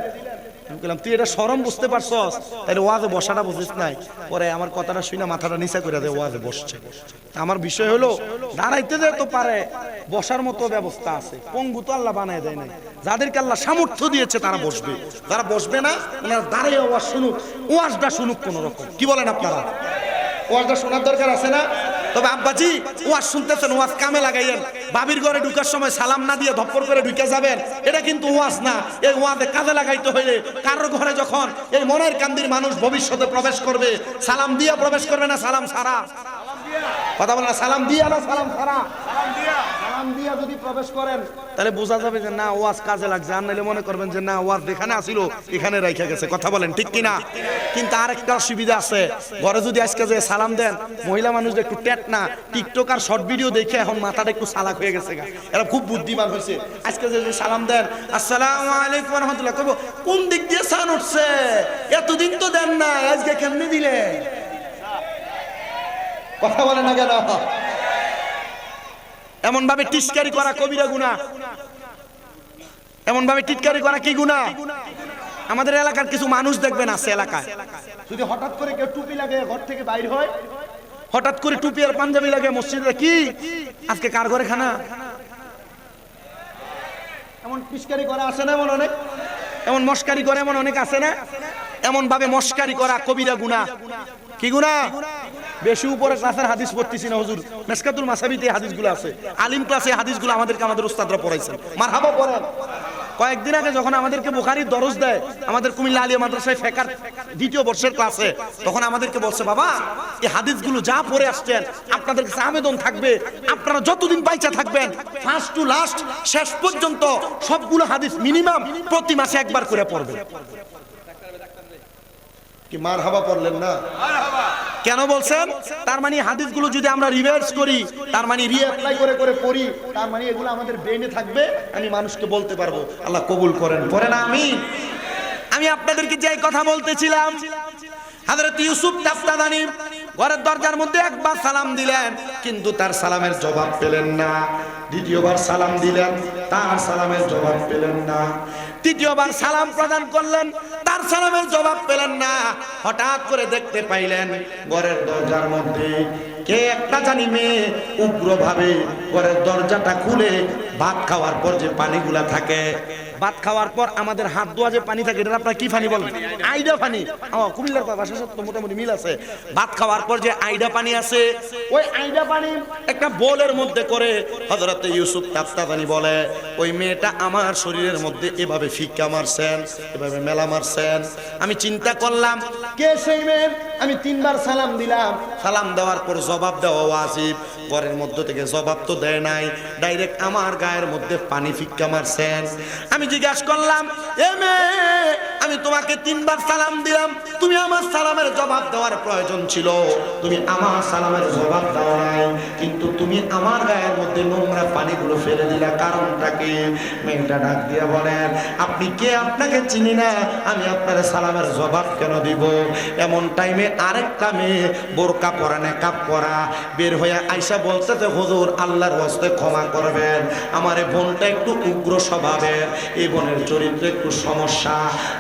আমি বললাম তুই এটা শরম বুঝতে পারছস, তাহলে ওয়াজে বসাটা বুঝিস নাই। পরে আমার কথাটা শুনে মাথাটা নিচা করে দেয়, ওয়াজে বসছে। আমার বিষয় হলো দাঁড়াইতে যে তো পারে, বসার মতো ব্যবস্থা আছে। পঙ্গু তো আল্লাহ বানায় দেয় নাই। যাদেরকে আল্লাহ সামর্থ্য দিয়েছে তারা বসবে, যারা বসবে না ওনারা দাঁড়িয়ে ওয়াজ শুনুক, ওয়াজটা শুনুক কোন রকম। কি বলেন আপনারা? ওয়াজটা শোনার দরকার আছে না? তবে আব্বাজি ওয়াজ শুনতেছেন, ওয়াজ কামে লাগাইয়েন। বাবির ঘরে ঢুকার সময় সালাম না দিয়ে ধপ্পর করে ঢুকে যাবেন, এটা কিন্তু ওয়াজ না। এই ওয়াজে কাজে লাগাইতে হইলে কারোর ঘরে যখন এই মনের কান্দির মানুষ ভবিষ্যতে প্রবেশ করবে, সালাম দিয়া প্রবেশ করবে না সালাম ছাড়া? কথা বলেন না, সালাম দিয়া না সালাম ছাড়া? সালাম দিয়া যদি প্রবেশ করেন তাহলে বোঝা যাবে যে না ওয়াজ কাজে লাগছে, আর নাইলে মনে করবেন যে না ওয়াজ যেখানে আসিল এখানে রাইখা গেছে। কথা বলেন ঠিক কিনা? কিন্তু আরেকটা সুবিধা আছে, ঘরে যদি আজকে যে সালাম দেন, মহিলা মানুষদের একটু টেট না, টিকটক আর শর্ট ভিডিও দেখে এখন মাথাটা একটু চালাক হয়ে গেছে, এরা খুব বুদ্ধিমান হয়েছে। আজকে যে সালাম দেন আসসালামু আলাইকুম ওয়া রাহমাতুল্লাহ, কইবো কোন দিক দিয়ে সান উঠছে, এতদিন তো দেন না, আজকে কেমনে দিলে? কথা বলে না কেন? এমন ভাবে টিটকারি করা কবিরা গুনাহ, এমন ভাবে টিটকারি করা কি গুনাহ? আমাদের এলাকার কিছু মানুষ দেখবেন আছে এলাকায়, যদি হঠাৎ করে কেউ টুপি লাগে ঘর থেকে বাইর হয়, হঠাৎ করে টুপি আর পাঞ্জাবি লাগে মসজিদে, কি আজকে কার ঘরে খানা? এমন টিটকারি করা আছে না? এমন অনেক, এমন মস্কারি করে এমন অনেক আছে না? এমন ভাবে মস্কারি করা কবিরা গুনাহ। কি গুনাহ? বেশি উপরে ক্লাসের হাদিস পড়তেছি না হুজুর, মিশকাতুল মাসাবিতে হাদিসগুলো আছে, আলিম ক্লাসে হাদিসগুলো আমাদেরকে আমাদের উস্তাদরা পড়াইছেন। মারহাবা পড়েন। কয়েকদিন আগে যখন আমাদেরকে বুখারীর দরস দেয় আমাদের কুমিল্লা আলিয়া মাদ্রাসায় ফেকার 2য় বর্ষের ক্লাসে, তখন আমাদেরকে বলছে বাবা এই হাদিসগুলো যা পড়ে আসছেন আপনাদের কাছে আবেদন থাকবে, আপনারা যতদিন বাইচা থাকবেন ফার্স্ট টু লাস্ট শেষ পর্যন্ত সবগুলো হাদিস মিনিমাম প্রতি মাসে একবার করে পড়বেন। কি মারহাবা পড়লেন না? কেন বলছেন? তার মানে হাদিসগুলো যদি আমরা রিভার্স করি, তার মানে রিঅ্যাপ্লাই করে করে পড়ি, তার মানে এগুলো আমাদের ব্রেনে থাকবে, আমি মানুষকে বলতে পারবো। আল্লাহ কবুল করেন, পড়েন আমিন। আমি আপনাদেরকে যে কথা বলতেছিলাম, হযরত ইউসুফ তাফতাদানি ঘরের দরজার মধ্যে একবার সালাম দিলেন, কিন্তু তার সালামের জবাব পেলেন না। দ্বিতীয়বার সালাম দিলেন, তার সালামের জবাব পেলেন না। তৃতীয়বার সালাম প্রদান করলেন, তার সালামের জবাব পেলেন না। হঠাৎ করে দেখতে পাইলেন ঘরের দরজার মধ্যে কে একটা জানি মেয়ে উগ্রভাবে ঘরের দরজাটা খুলে ভাত খাওয়ার পর যে পানিগুলা থাকে, ভাত খাওয়ার পর আমাদের হাত ধোয়া যে পানি থাকে, এটা আপনারা কি পানি বলেন? আইডা পানি। কুমিল্লার ভাষার সাথে মোটামুটি মিল আছে। ভাত খাওয়ার পর যে আইডা পানি আছে, ওই আইডা পানি একটা বোলের মধ্যে করে হযরত ইউসুফ তাফতাবানি বলে, ওই মেয়েটা আমার শরীরের মধ্যে এভাবে ফিক্কা মারছেন, এভাবে মেলা মারছেন। আমি চিন্তা করলাম কে সেই মেয়ে। আমি 3 বার সালাম দিলাম, সালাম দেওয়ার পর জবাব দেওয়া ওয়াজিব। ঘরের মধ্যে থেকে জবাব তো দেয় নাই, ডাইরেক্ট আমার গায়ের মধ্যে পানি ফিক্কা মারছেন। আমি জিজ্ঞাসা করলাম, এ মেয়ে, আমি তোমাকে 3 বার সালাম দিলাম, তুমি আমার সালামের জবাব দেওয়ার প্রয়োজন ছিল, তুমি আমার সালামের জবাব দাও নাই, কিন্তু তুমি আমার গায়ের মধ্যে নোংরা পানিগুলো ফেলে দিলা, কারণটা কি? মেয়েটা ডাক দিয়ে বলেন, আপনি কে? আপনাকে চিনি না, আমি আপনার সালামের জবাব কেন দিব? এমন টাইমে আরেকটা মেয়ে বোরকা পরা, নেকাব পরা বের হয়ে আইসা বলতেছে, হুজুর আল্লাহর ওয়াস্তে ক্ষমা করবেন, আমার এই বোনটা একটু উগ্র স্বভাবের, এই বোনের চরিত্রে একটু সমস্যা,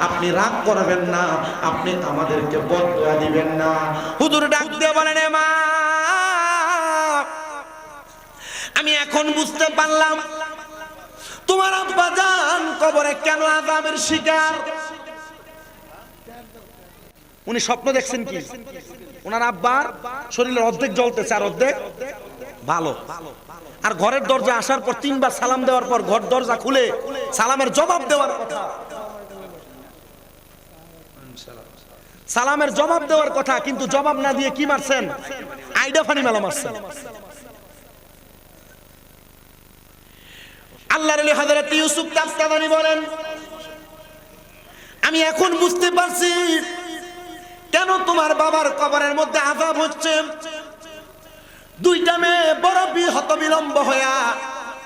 আপনি রাগ করবেন না, আপনি আমাদেরকে বদয়া দিবেন না। হুজুর ডাক দিয়ে বলেন, মা, আমি এখন বুঝতে পারলাম তোমার আব্বা জান কবরে কেন আযাবের শিকার। উনি স্বপ্ন দেখছেন কি? ওনার আব্বার শরীরের অর্ধেক জ্বলতেছে আর অর্ধেক ভালো। আর ঘরের দরজা আসার পর 3 বার সালাম দেওয়ার পর ঘর দরজা খুলে সালামের জবাব দেওয়ার কথা, সালামের জবাব দেওয়ার কথা, কিন্তু জবাব না দিয়ে কি মারছেন? আইডা ফানি মেলা মারছেন। আল্লাহর ওলি হযরত ইউসুফ তাফতাবানি বলেন, আমি এখন বুঝতে পারছি কেন তোমার বাবার কবরের মধ্যে আযাব হচ্ছে। 2টা মেয়ে বড় হতবিলম্ব হইয়া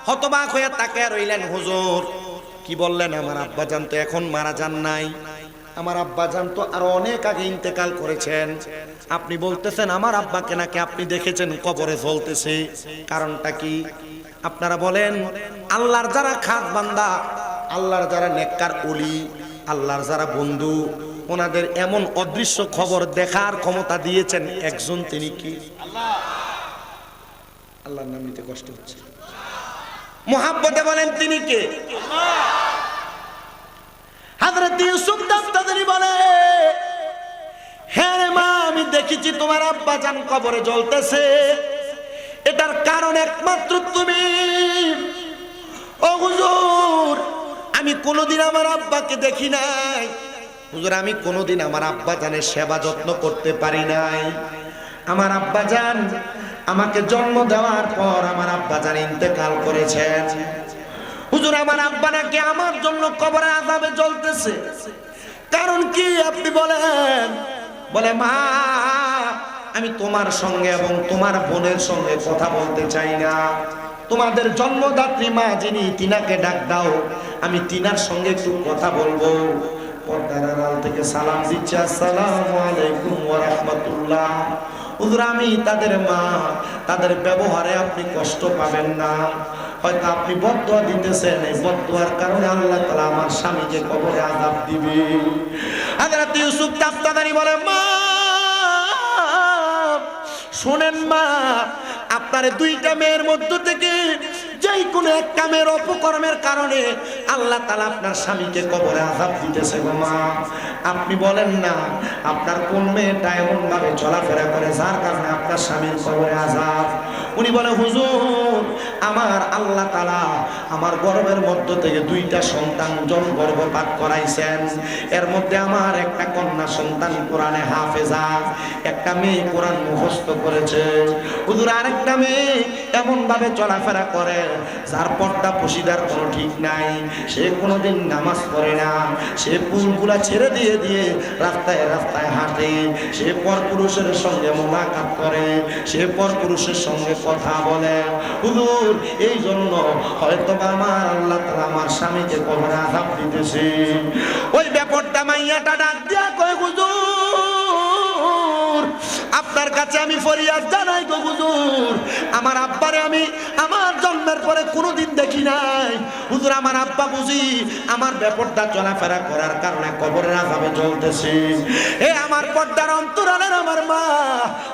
হতবাক হইয়া তাকায় রইলেন। হুজুর কি বললেন? আমার আব্বা জান তো এখন মারা যান নাই, আমার আব্বা জান তো আরো অনেক আগে ইন্তেকাল করেছেন, আপনি বলতেছেন আমার আব্বাকে নাকি আপনি দেখেছেন কবরে জ্বলতেছে, কারণটা কি? আপনারা বলেন, আল্লাহর যারা খাস বান্দা, আল্লাহর যারা নেককার ওলি, আল্লাহর যারা বন্ধু, ওনাদের এমন অদৃশ্য খবর দেখার ক্ষমতা দিয়েছেন একজন, তিনি কি? আল্লাহর নাম নিতে কষ্ট হচ্ছে, মুহাব্বতে বলেন তিনি কে? হযরত ইউসুফ তাফতাবানি বলে, হ্যাঁ রে মা, আমি দেখেছি তোমার আব্বা জান কবরে জ্বলতেছে, এটার কারণ একমাত্র তুমি। ও হুজুর, আমি কোনোদিন আমার আব্বাকে দেখি নাই, হুজুর আমি কোনোদিন আমার আব্বা জানের সেবা যত্ন করতে পারি নাই। আমার আব্বা জান আমাকে জন্ম দেওয়ার পর আমার আব্বা জান ইন্তেকাল করেছেন। হুজুর আমার আব্বা নাকি আমার জন্য কবরে আযাবে জ্বলতেছে, কারণ কি আপনি বলেন? বলে, মা, আমি তোমার সঙ্গে এবং তোমার বোনের সঙ্গে কথা বলতে চাই না, তোমাদের জন্মদাত্রী মা যিনি, তিনাকে ডাক দাও, আমি তিনার সঙ্গে একটু কথা বলবো। পর্দার আড়াল থেকে সালাম দিচ্ছে, আসসালামু আলাইকুম ওয়া রাহমাতুল্লাহ। হুজুর আমি তাদের মা, তাদের ব্যবহারে আপনি কষ্ট পাবেন না, হয়তো আপনি বদদুয়া দিতেছেন, এই বদদুয়ার কারণে আল্লাহ তাআলা আমার স্বামীকে কবরে আযাব দিবে। হযরত ইউসুফ তাফতাবানি বলে, মা শুনেন মা, আপনার 2টা মেয়ের মধ্য থেকে যেই কোনো একটা মেয়ের অপকর্মের কারণে আল্লাহ তাআলা আপনার স্বামীকে কবরে আযাব দিতেছে গো মা। আপনি বলেন না আপনার কোন মেয়েটা এমন ভাবে চলাফেরা করে যার কারণে আপনার স্বামীর কবরে আযাব? উনি বলে, হুজুর আমার আল্লাহ তাআলা আমার গর্ভের মধ্য থেকে 2টা সন্তান গর্ভপাত করাইছেন, এর মধ্যে আমার একটা কন্যা সন্তান কোরআনে হাফেজা, একটা মেয়ে কোরআন মুখস্থ করেছে। হুজুর আরেকটা মেয়ে এমন ভাবে চলাফেরা করে যার পর্দা পশিদার কোনো ঠিক নাই, সে কোনোদিন নামাজ পড়ে না, সে পুলগুলা ছেড়ে দিয়ে দিয়ে রাস্তায় রাস্তায় হাঁটে, সে পরপুরুষের সঙ্গে মোলাকাত করে, সে পরপুরুষের সঙ্গে কথা বলে। হুজুর এই জন্য হয়তো আমার আল্লাহ তাআলা আমার স্বামীকে কবরে আযাব দিতেছে। ওই ব্যাপারটা মাইয়াটা ডাক দিয়া কয়, হুজুর আপনার আপনার কাছে আমি ফরিয়াদ জানাই গো হুজুর, আমার আব্বারে আমি আমার জন্মের পরে কোনোদিন দেখি নাই হুজুর। আমার আব্বা বুঝি আমার বেপরদা চলাফেরা করার কারণে কবরের আযাবে জ্বলতেছে। এ আমার পর্দার অন্তরালের আমার মা,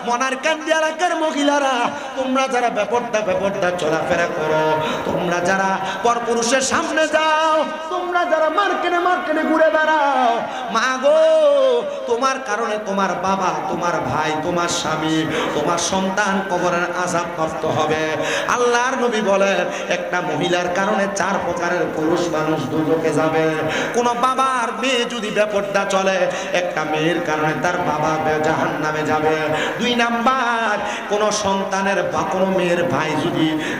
মনার কান্দি এলাকার মহিলারা, তোমরা যারা বেপরদা চলাফেরা করো, তোমরা যারা পরপুরুষের সামনে যাও, তোমরা যারা মার্কেটে ঘুরে বেড়াও, মা গো তোমার কারণে তোমার বাবা, তোমার ভাই, তোমার স্বামী, তোমার সন্তান কবরের আযাব প্রাপ্ত হবে। আল্লাহর নবী বলেন একটা মহিলার কারণে 4 প্রকারের পুরুষ মানুষ দুর্যোগে যাবে। কোন বাবার মেয়ে যদি বেপরদা চলে, একটা মেয়ের কারণে তার বাবা জাহান্নামে যাবে। 2 নাম্বার, কোন সন্তানের বা কোন মেয়ের ভাই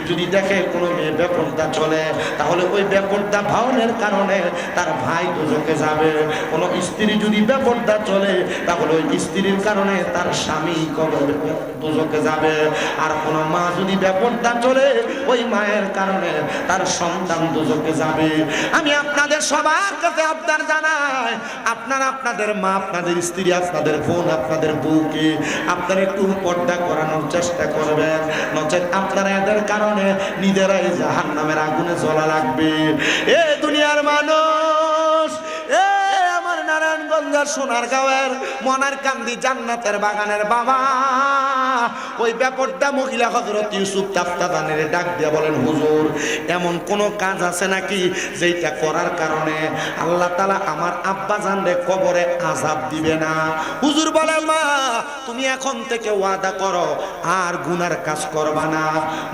যদি দেখে কোন মেয়ে বেপরদা চলে, তাহলে ওই বেপরদা ভাওনের কারণে তার ভাই দুর্যোগে যাবে। কোন স্ত্রী যদি বেপরদা চলে, তাহলে ওই স্ত্রীর কারণে তার স্বামী দুর্যোগে যাবে। আর কোন মা যদি বেপরদা চলে, ওই মায়ের কারণে তার সন্তান দুর্যোগে যাবে। আমি আপনাদের সবার কাছে আবদার জানাই, আপনারা আপনাদের মা, আপনাদের স্ত্রী, আপনাদের বোন, আপনাদের বউকে আপনারা একটু পর্দা করানোর চেষ্টা করবেন, নচেত আপনারা এদের কারণে নিজেরাই জাহান্নামের আগুনে জ্বলা লাগবে। এ দুনিয়ার মানুষ, এ আমার নারায়ণগঞ্জের সোনারগাঁওয়ের মনার কান্দি জান্নাতের বাগানের বাবা, ওই বেপরদা মহিলা হযরত ইউসুফ তাফতাদানের ডাক দিয়ে বলেন, হুজুর এমন কোন কাজ আছে নাকি যেটা করার কারণে আল্লাহ তাআলা আমার আব্বা জানরে কবরে আযাব দিবে না? হুজুর বলে, মা তুমি এখন থেকে ওয়াদা করো আর গুনার কাজ করবা না।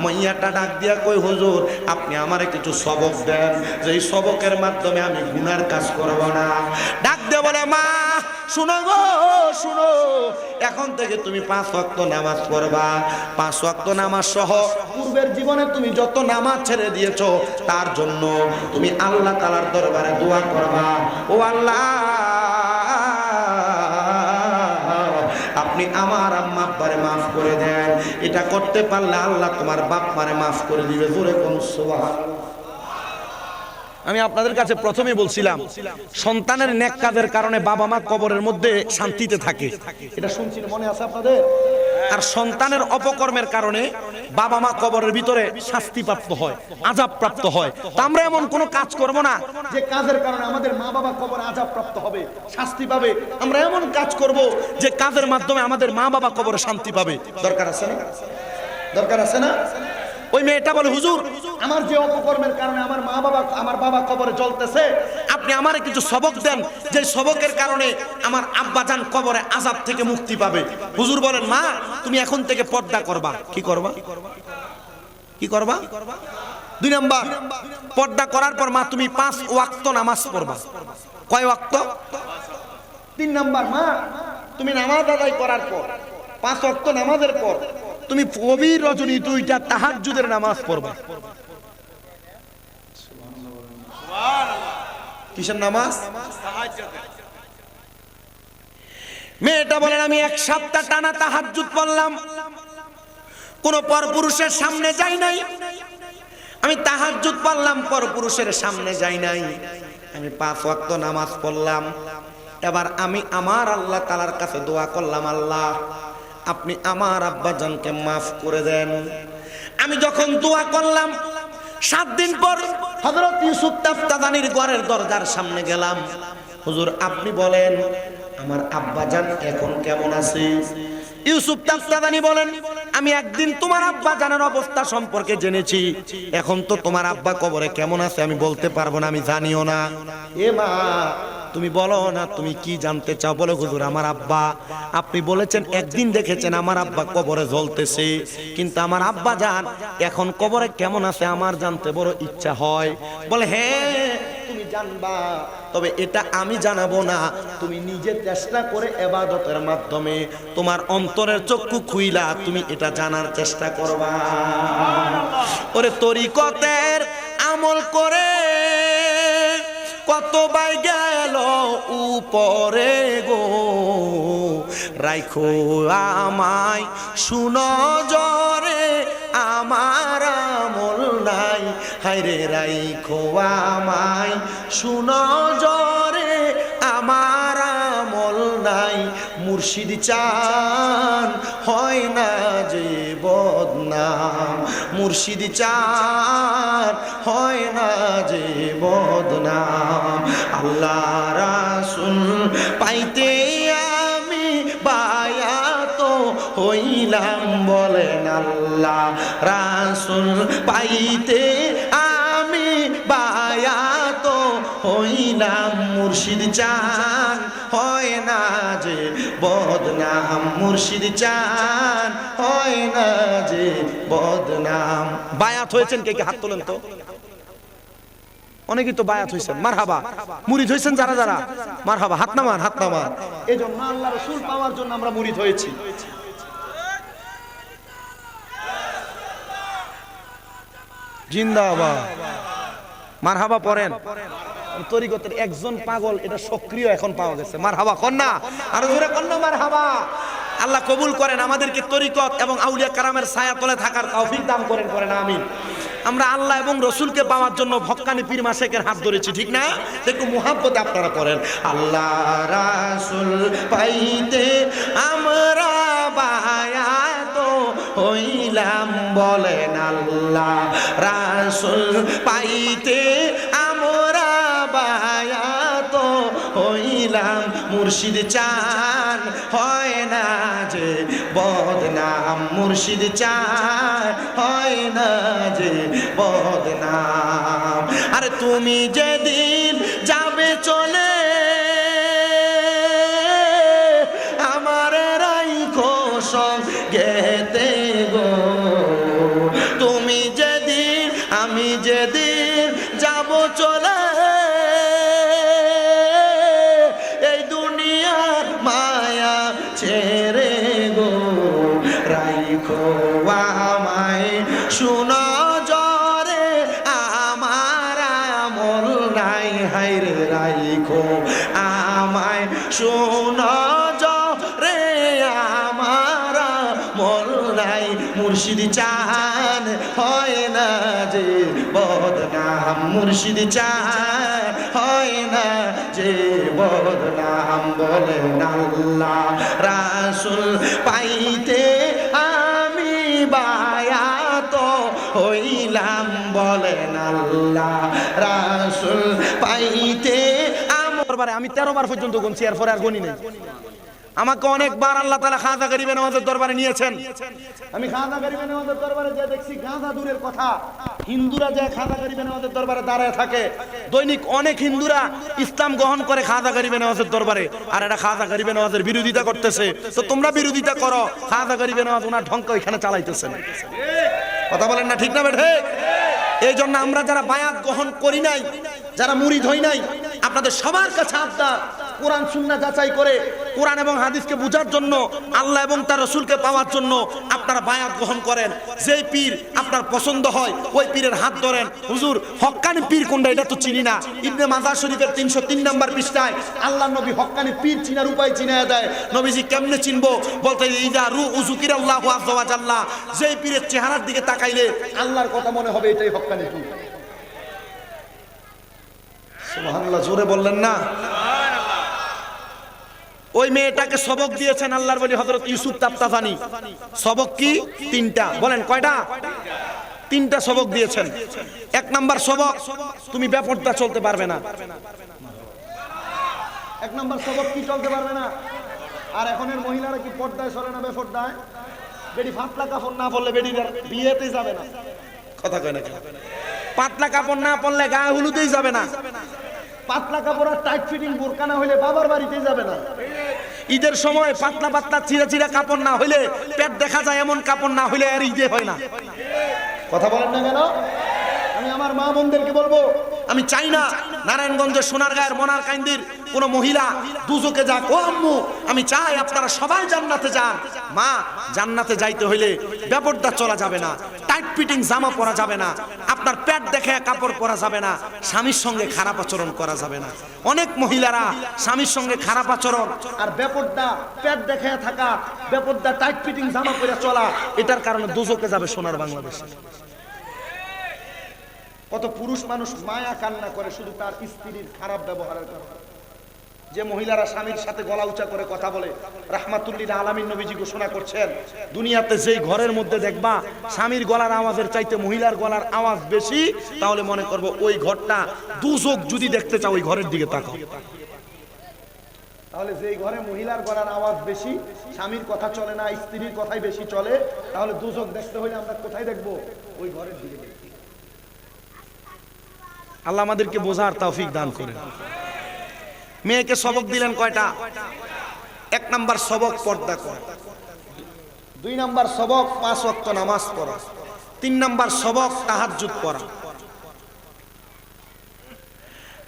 মাইয়াটা ডাক দিয়া কই, হুজুর আপনি আমারে কিছু সবক দেন, যেই সবকের মাধ্যমে আমি গুনার কাজ করব না। ডাক দিয়ে বলে, মা শুনো গো শুনো, এখন থেকে তুমি 5 ওয়াক্ত নামাজ পড়বা। 5 ওয়াক্ত নামাজ সহ পূর্বের জীবনে তুমি যত নামাজ ছেড়ে দিয়েছো তার জন্য তুমি আল্লাহ তাআলার দরবারে দোয়া করবা, ও আল্লাহ আপনি আমার আম্মা আব্বারে মাফ করে দেন। এটা করতে পারলে আল্লাহ তোমার বাপ মারে মাফ করে দিবে। জোরে কোন সুবহানাল্লাহ। আমি আপনাদের কাছে প্রথমে বলছিলাম, সন্তানের নেক কাজের কারণে বাবা মা কবরের মধ্যে শান্তিতে থাকে, এটা শুনছিলেন, মনে আছে আপনাদের? আর সন্তানের অপকর্মের কারণে বাবা মা কবরের ভিতরে শাস্তিপ্রাপ্ত হয়, আযাব প্রাপ্ত হয়। তা আমরা এমন কোন কাজ করব না যে কাজের কারণে আমাদের মা বাবা কবরে আযাব প্রাপ্ত হবে, শাস্তি পাবে। আমরা এমন কাজ করব যে কাজের মাধ্যমে আমাদের মা বাবা কবরে শান্তি পাবে। দরকার আছে না? দরকার আছে না? ওই মেয়েটা বলে, হুজুর আমার যে অপকর্মের কারণে আমার বাবা কবরে জ্বলতেছে, আপনি আমারে কিছু সবক দেন, যে সবকের কারণে আমার আব্বা জান কবরে আযাব থেকে মুক্তি পাবে। হুজুর বলেন, মা তুমি এখন থেকে পর্দা করবা। কি করবা? কি করবা? 2 নাম্বার, পর্দা করার পর মা তুমি 5 ওয়াক্ত নামাজ পড়বা। কয় ওয়াক্ত? 3 নাম্বার, মা তুমি নামাজ আদায় করার পর 5 ওয়াক্ত নামাজের পর তুমি গভীর রজনী 2টা তাহাজ্জুদের নামাজ পড়বা। কিসের নামাজ? মেয়েটা বলেন, আমি 1 সপ্তাহ টানা তাহাজ্জুদ পড়লাম, কোন পরপুরুষের সামনে যাই নাই। আমি তাহাজ্জুদ পড়লাম, পরপুরুষের সামনে যাই নাই। আমি 5 ওয়াক্ত নামাজ পড়লাম। এবার আমি আমার আল্লাহ তাআলার কাছে দোয়া করলাম, আল্লাহ আপনি আমার আব্বা জানকে মাফ করে দেন। আমি যখন দোয়া করলাম, 7 দিন পর হযরত ইউসুফ তাফতাদানির ঘরের দরজার সামনে গেলাম। হুজুর আপনি বলেন আমার আব্বা জান এখন কেমন আছে? ইউসুফ তাফতাদানি বলেন, আমি একদিন তোমার আব্বা জানের অবস্থা সম্পর্কে জেনেছি, এখন তো তোমার আব্বা কবরে কেমন আছে আমি বলতে পারবো না, আমি জানিও না। এ মা তুমি বলো না, তুমি কি জানতে চাও? বলো, হুজুর আমার আব্বা, আপনি বলেছেন একদিন দেখেছেন আমার আব্বা কবরে জ্বলতেছে, কিন্তু আমার আব্বা জান এখন কবরে কেমন আছে আমার জানতে বড় ইচ্ছা হয়। বলে, হ্যাঁ তুমি জানবা, তবে এটা আমি জানাবো না, তুমি নিজে চেষ্টা করে ইবাদতের মাধ্যমে তোমার অন্তরের চক্ষু খুইলা তুমি এটা জানার চেষ্টা করবা। ওরে তরিকতের আমল করে কত বাই গেল উপরে গো, রাইখো আমায় সুনজরে আমার আমল নাই, হায়রে রাইখো আমায় সুনজরে আমার আমল নাই। মুর্শিদ চান বদনাম, মুর্শিদ চান হয় না যে বদনাম। আল্লাহ রাসূল পাইতে আমি বায়াত হইলাম, বলেন আল্লাহ রাসূল পাইতে আমি বায়াত হইলাম। মুর্শিদ চান হয় না যে বদনাম, মুর্শিদ চান হয় না যে বদনাম। বায়াত হয়েছেন কে কে? হাত তোলেন তো। অনেকেই তো বায়াত হয়েছেন, মারহাবা। মুরিদ হয়েছেন যারা যারা, মারহাবা। হাত নামান, হাত নামান। এই জন্য আল্লাহ রাসূল পাওয়ার জন্য আমরা মুরিদ হয়েছি। জিন্দাবাদ, মারহাবা পড়েন। তরিকতের একজন পাগল, এটা সক্রিয় এখন পাওয়া গেছে। মারহাবা কন্যা, আরো জোরে কন্যা মারহাবা। আল্লাহ কবুল করেন, আমাদেরকে তরিকত এবং আউলিয়া কারামের ছায়া তলে থাকার তৌফিক দান করেন, করেন আমিন। আমরা আল্লাহ এবং রসুলকে পাওয়ার জন্য হক্কানি পীর মাশায়েখের হাত ধরেছি, ঠিক না? একটু মুহাব্বতে আপনারা করেন। আল্লাহ রাসূল পাইতে আমরা বায়াত হইলাম, বলেন আল্লাহ রাসূল পাইতে আমরা বায়াত হইলাম। মুর্শিদ চান হয় না যে বদনাম, মুর্শিদ চান হয় না যে বদনাম। আরে তুমি যেদিন যাবে চলে আমার রাইখো সঙ্গেতে গো, তুমি যেদিন আমি যেদিন যাব চলে এই দুনিয়ার মায়া ছেড়ে গো, রাইখো আমায় শুনো জরে আমার আমল নাই, হায়রে রাইখো আমায় শুনো জরে আমার আমল নাই। মুর্শিদ চান হয় না যে বদনাম, মুর্শিদ চান হয় না যে বদনাম, বলেন আল্লাহ রাসূল পাইতে আমি বায়াত হইলাম, বলেন আল্লাহ রাসূল পাইতে আমি 13 বার পর্যন্ত গুনছি, এরপরে আর গনি নেই। আমাকে অনেকবার আল্লাহ তাআলা খাজা গরিবে নওয়াজের দরবারে নিয়েছেন। আমি খাজা গরিবে নওয়াজের দরবারে যে দেখছি, গাঁজা দূরের কথা, হিন্দুরা যে খাজা গরিবে নওয়াজের দরবারে দাঁড়ায় থাকে, দৈনিক অনেক হিন্দুরা ইসলাম গ্রহণ করে খাজা গরিবে নওয়াজের দরবারে, আর এটা খাজা গরিবে নওয়াজের বিরোধিতা করতেছে। তো তোমরা বিরোধিতা করো, খাজা গরিবে নওয়াজ ওনার ঢঙ্কা ওইখানে চালাইতেছেন। কথা বলেন না, ঠিক না বেঠে? এই জন্য আমরা যারা বায়াত গ্রহণ করি নাই, যারা মুরিদ হই নাই, আপনাদের সবার কাছে আবদার, কোরআন সুন্নাহ যাচাই করে কোরআন এবং হাদিসকে বোঝার জন্য, আল্লাহ এবং তার রাসূলকে পাওয়ার জন্য আপনারা বায়াত গ্রহণ করেন। যেই পীর আপনার পছন্দ হয় ওই পীরের হাত ধরেন। হুজুর হক্কানি পীর কোনটা এটা তো চিনি না। ইবনে মাজাহ শরীফের 303 নম্বর পৃষ্ঠায় আল্লাহর নবী হক্কানি পীর চিনার উপায় চিনায়া দেয়। নবীজি কেমনে চিনবো? বলতে ইজা রু উযকিরাল্লাহু আযজা ওয়া জাল্লা, যেই পীরের চেহারার দিকে তাকাইলে আল্লাহর কথা মনে হবে, এটাই হক্কানি পীর। সুবহানাল্লাহ, জোরে বললেন না? ওই মেয়েটাকে সবক দিয়েছেন আল্লাহর ওলি হযরত ইউসুফ তাফতাজানি। সবক কি? 3টা। বলেন কয়টা? 3টা সবক দিয়েছেন। 1 নাম্বার সবক, তুমি বেপরদা চলতে পারবে না। 1 নাম্বার সবক কি? চলতে পারবে না। আর এখনের মহিলারা কি পর্দায় সরে না বেপরদায়? বেডি পাতলা কাপড় না পরলে বেডির বিয়েতেই যাবে না। কথা কয় না কেন? পাতলা কাপড় না পরলে গায়ে হলুদেই যাবে না। পাতলা কাপড় আর টাইট ফিটিং বোরকা না হইলে বাবার বাড়িতেই যাবে না। ঈদের সময় পাতলা পাতলা চিরা চিরা কাপড় না হইলে, পেট দেখা যায় এমন কাপড় না হইলে আর ঈদে হয় না। কথা বলেন না কেন? আমি আমার মা বোনদেরকে বলবো, আমি চাই না নারায়ণগঞ্জের সোনারগাঁয়ের মনারকান্দির কোন মহিলা দুজকে যাক। ও আম্মু, আমি চাই আপনারা সবাই জান্নাতে যান। মা, জান্নাতে যাইতে হইলে বেপরদা চলা যাবে না, টাইট ফিটিং জামা পরা যাবে না, আপনার পেট দেখে কাপড় পরা যাবে না, স্বামীর সঙ্গে খারাপ আচরণ করা যাবে না। অনেক মহিলারা স্বামীর সঙ্গে খারাপ আচরণ আর বেপরদা পেট দেখে থাকা, বেপরদা টাইট ফিটিং জামা পরে চলা, এটার কারণে দুজকে যাবে সোনার বাংলাদেশে। কত পুরুষ মানুষ মায়া কান্না করে শুধু তার স্ত্রীর খারাপ ব্যবহারের কারণে। যে মহিলারা স্বামীর সাথে গলা উঁচা করে কথা বলে, রাহমাতুল্লিল আলামিন নবীজি ঘোষণা করছেন, দুনিয়াতে যেই ঘরের মধ্যে দেখবা স্বামীর গলার আওয়াজের চাইতে মহিলার গলার আওয়াজ বেশি, তাহলে মনে করবো ওই ঘরটা দুজক। যদি দেখতে চাও ওই ঘরের দিকে তাকাও। তাহলে যেই ঘরে মহিলার গলার আওয়াজ বেশি, স্বামীর কথা চলে না, স্ত্রীর কথাই বেশি চলে, তাহলে দুজক দেখতে হলে আমরা কোথায় দেখবো? ওই ঘরের দিকে দেখব। আল্লাহ আমাদেরকে বোঝার তৌফিক দান করেন। মেয়েকে সবক দিলেন কয়টা? 1 নাম্বার সবক পর্দা করা, 2 নাম্বার সবক 5 ওয়াক্ত নামাজ পড়া, 3 নাম্বার সবক তাহাজ্জুদ পড়া।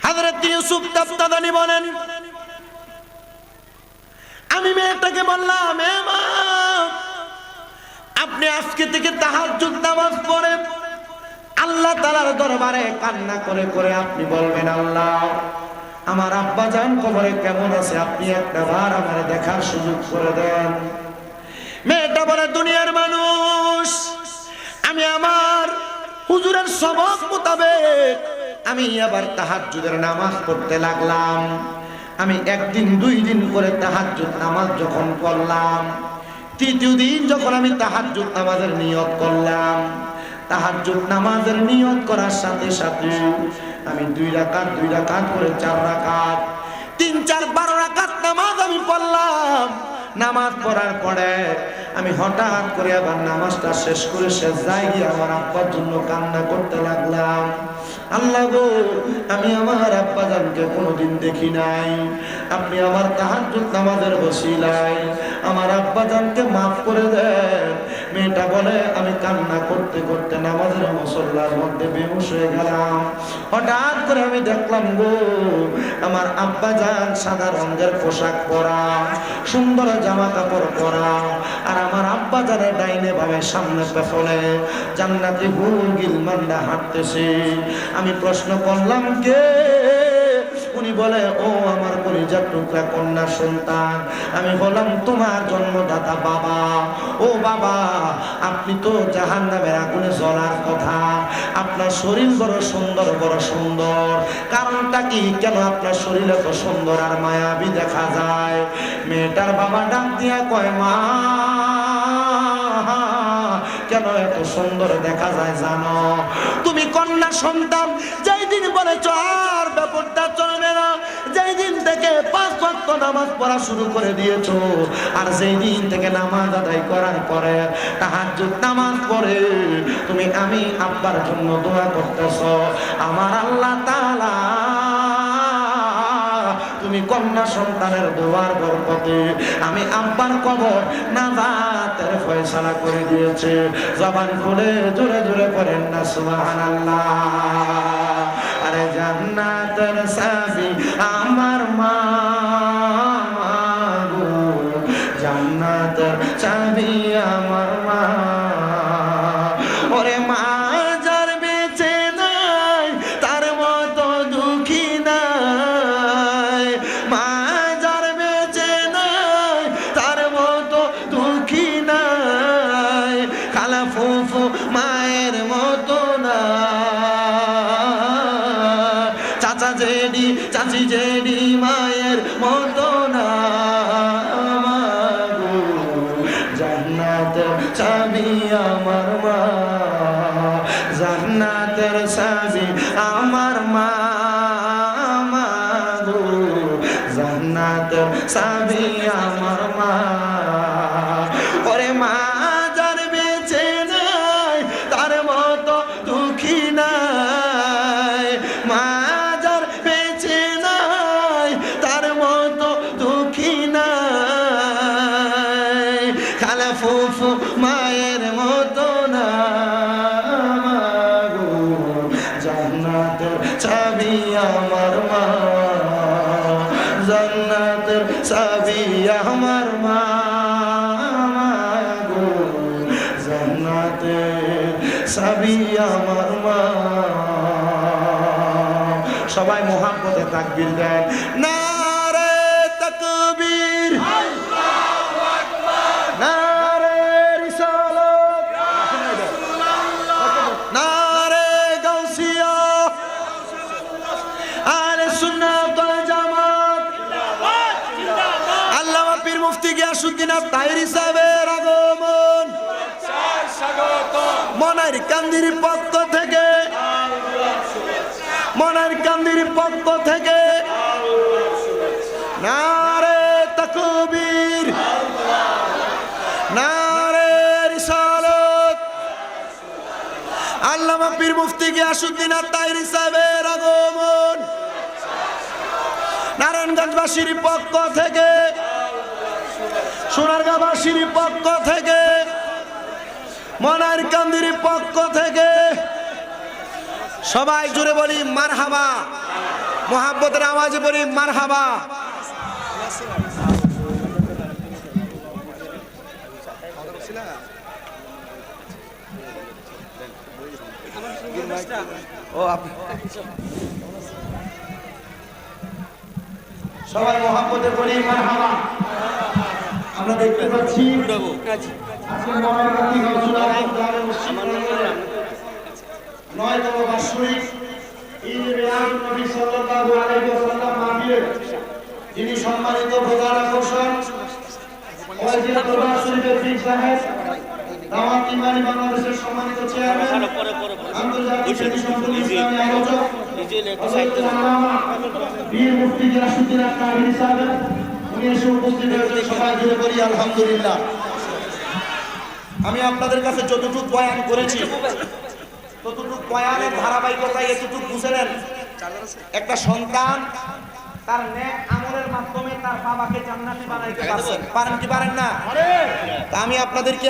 হযরত ইউসুফ তাফতাদানি বলেন, আমি মেয়েটাকে বললাম, এ মা, আপনি আজকে থেকে তাহাজ্জুদ নামাজ পড়ে আল্লাহ তাআলার দরবারে কান্না করে করে আপনি বলবেন, আল্লাহ, আমার আব্বা জান কবরে কেমন আছে, আপনি একটা বার আমার দেখার সুযোগ করে দেন। মেয়েটা বলে, দুনিয়ার মানুষ, আমি আমার হুজুরের সবক মোতাবেক আমি আবার তাহাজ্জুদের নামাজ পড়তে লাগলাম। আমি 1 দিন 2 দিন করে তাহাজ্জুদ নামাজ যখন পড়লাম, 3য় দিন যখন আমি তাহাজ্জুদ নামাজের নিয়ত করলাম, তাহাজ্জুদ নামাজের নিয়ত করার সাথে সাথে আমি 2 রাকাত 2 রাকাত করে 4 রাকাত 3 4 12 রাকাত নামাজ আমি পড়লাম। নামাজ পড়ার পরে আমি হঠাৎ করে আবার নামাজটা শেষ করে সেজদায় গিয়ে আমার আব্বার জন্য কান্না করতে লাগলাম। আল্লাহ গো, আমি আমার আব্বা জানকে কোনোদিন দেখি নাই, আপনি আমার তাহাজ্জুদ নামাজের ওসিলায় আমার আব্বা জানকে মাফ করে দেন। মেয়েটা বলে, আমি কান্না করতে করতে নামাজের মুসল্লার মধ্যে বেহুশ হয়ে গেলাম। হঠাৎ করে আমি দেখলাম গো, আমার আব্বা জান সাদা রঙের পোশাক পরা, সুন্দর জামা কাপড় পরা, আর আমার আব্বা জানের ডাইনে বামে সামনে পেছনে জান্নাতি হুর গিলমানরা হাঁটতেছে। আমি প্রশ্ন করলাম, কে? উনি বলে, ও আমার কলিজার টুকরা কন্যা সন্তান। আমি বললাম, তোমার জন্মদাতা বাবা। ও বাবা, আপনি তো জাহান্নামের আগুনে জ্বলার কথা, আপনার শরীর বড় সুন্দর, বড় সুন্দর। কারণটা কি? কেন আপনার শরীর এত সুন্দর আর মায়াবী দেখা যায়? মেয়েটার বাবা ডাক দিয়া কয়, মা, কেন এত সুন্দর দেখা যায় জানো? তুমি কন্যা সন্তান, যেই দিন বলেছ আর ব্যাপারটা চলবে না, যেই দিন থেকে 5 ওয়াক্ত নামাজ পড়া শুরু করে দিয়েছো, আর যেই দিন থেকে নামাজ আদায় করার পরে তাহাজ্জুদ নামাজ পড়ে তুমি আমি আব্বার জন্য দোয়া করতেছ, আমার আল্লাহ তাআলা তুমি কন্যা সন্তানের দোয়ার বরকতে আমি আব্বার কবর নাজাতের ফয়সালা করে দিয়েছে। জবান খুলে জোরে জোরে পড়েন না সুবহানাল্লাহ। আরে জান্নাতের চাবি আমার মা গো, জান্নাতের চাবি আমার মা। ওরে মা, যার বেঁচে নাই তার মতো দুঃখী নাই, মা যার বেঁচে নাই তার মতো দুঃখী নাই, খালা ফুফু মায়ের মতো না, চাচা জেডি চাচি জেডি মায়ের মতো না। জান্নাতের চাবি আমার মা, জান্নাতের চাবি আমার মা, গো জান্নাতের চাবি আমার মা। ওরে মা, যার বেঁচে নাই তার মতো দুঃখী নাই, মা যার বেঁচে নাই তার মতো দুঃখী নাই, খালা ফুফু মায়ের মতো না, গো জান্নাতের চাবি আমার মা, জান্নাতের চাবি আমার মা, গো জান্নাতের চাবি আমার মা। সবাই মোহাম্মতে তাকবীর দেন, নারে তাকবীর, আল্লাহু আকবার, নারে রিসালাত, নারে গাউসিয়া, আহলে সুন্নাত ওয়াল জামাত, আসুদ্দিনা তাহির সাহেবের আগমন মনের কান্দির পক্ষ থেকে, মনের কান্দির পক্ষ থেকে নারে তাকবীর, নারে রিসালাত। আল্লামা পীর মুফতি গিয়াসউদ্দিন আত-তাহিরি সাহেবের আগমন নারায়ণগঞ্জবাসীর পক্ষ থেকে, সোনারগাঁওবাসীর পক্ষ থেকে, মনের কান্দির পক্ষ থেকে সবাই জুড়ে বলি মারহাবা, মোহাব্বতের আওয়াজে বলি মারহাবা। সবাই মোহাব্বতে বলি মারহাবা। আমরা দেখতে পাচ্ছি আজকে মহামারী নয়তম বার্ষিক ঈদ মিলাদ নবী সাল্লাল্লাহু আলাইহি ওয়াসাল্লাম মাহফিলে যিনি সম্মানিত প্রধান আকর্ষণ ওয়াজির দরবার শরীফের পীর সাহেব দাওয়াত ইমানি বাংলাদেশের সম্মানিত চেয়ারম্যান আন্তর্জাতিক সংসদ ইসলামী আলোচক বীর মুফতি গিয়াসউদ্দিন আত-তাহিরি সাহেব উনি এসে উপস্থিত হয়েছেন। সবাই জুড়ে করি আলহামদুলিল্লাহ। আমি আপনাদের কাছে যতটুকু বয়ান করেছি ততটুকু বয়ানের ধারাবাহিকতায় এতটুকু বুঝে নেন। একটা সন্তান তার নেক আমলের মাধ্যমে তার বাবাকে জান্নাতি বানাইতে পারেন কি পারেন না? তা আমি আপনাদেরকে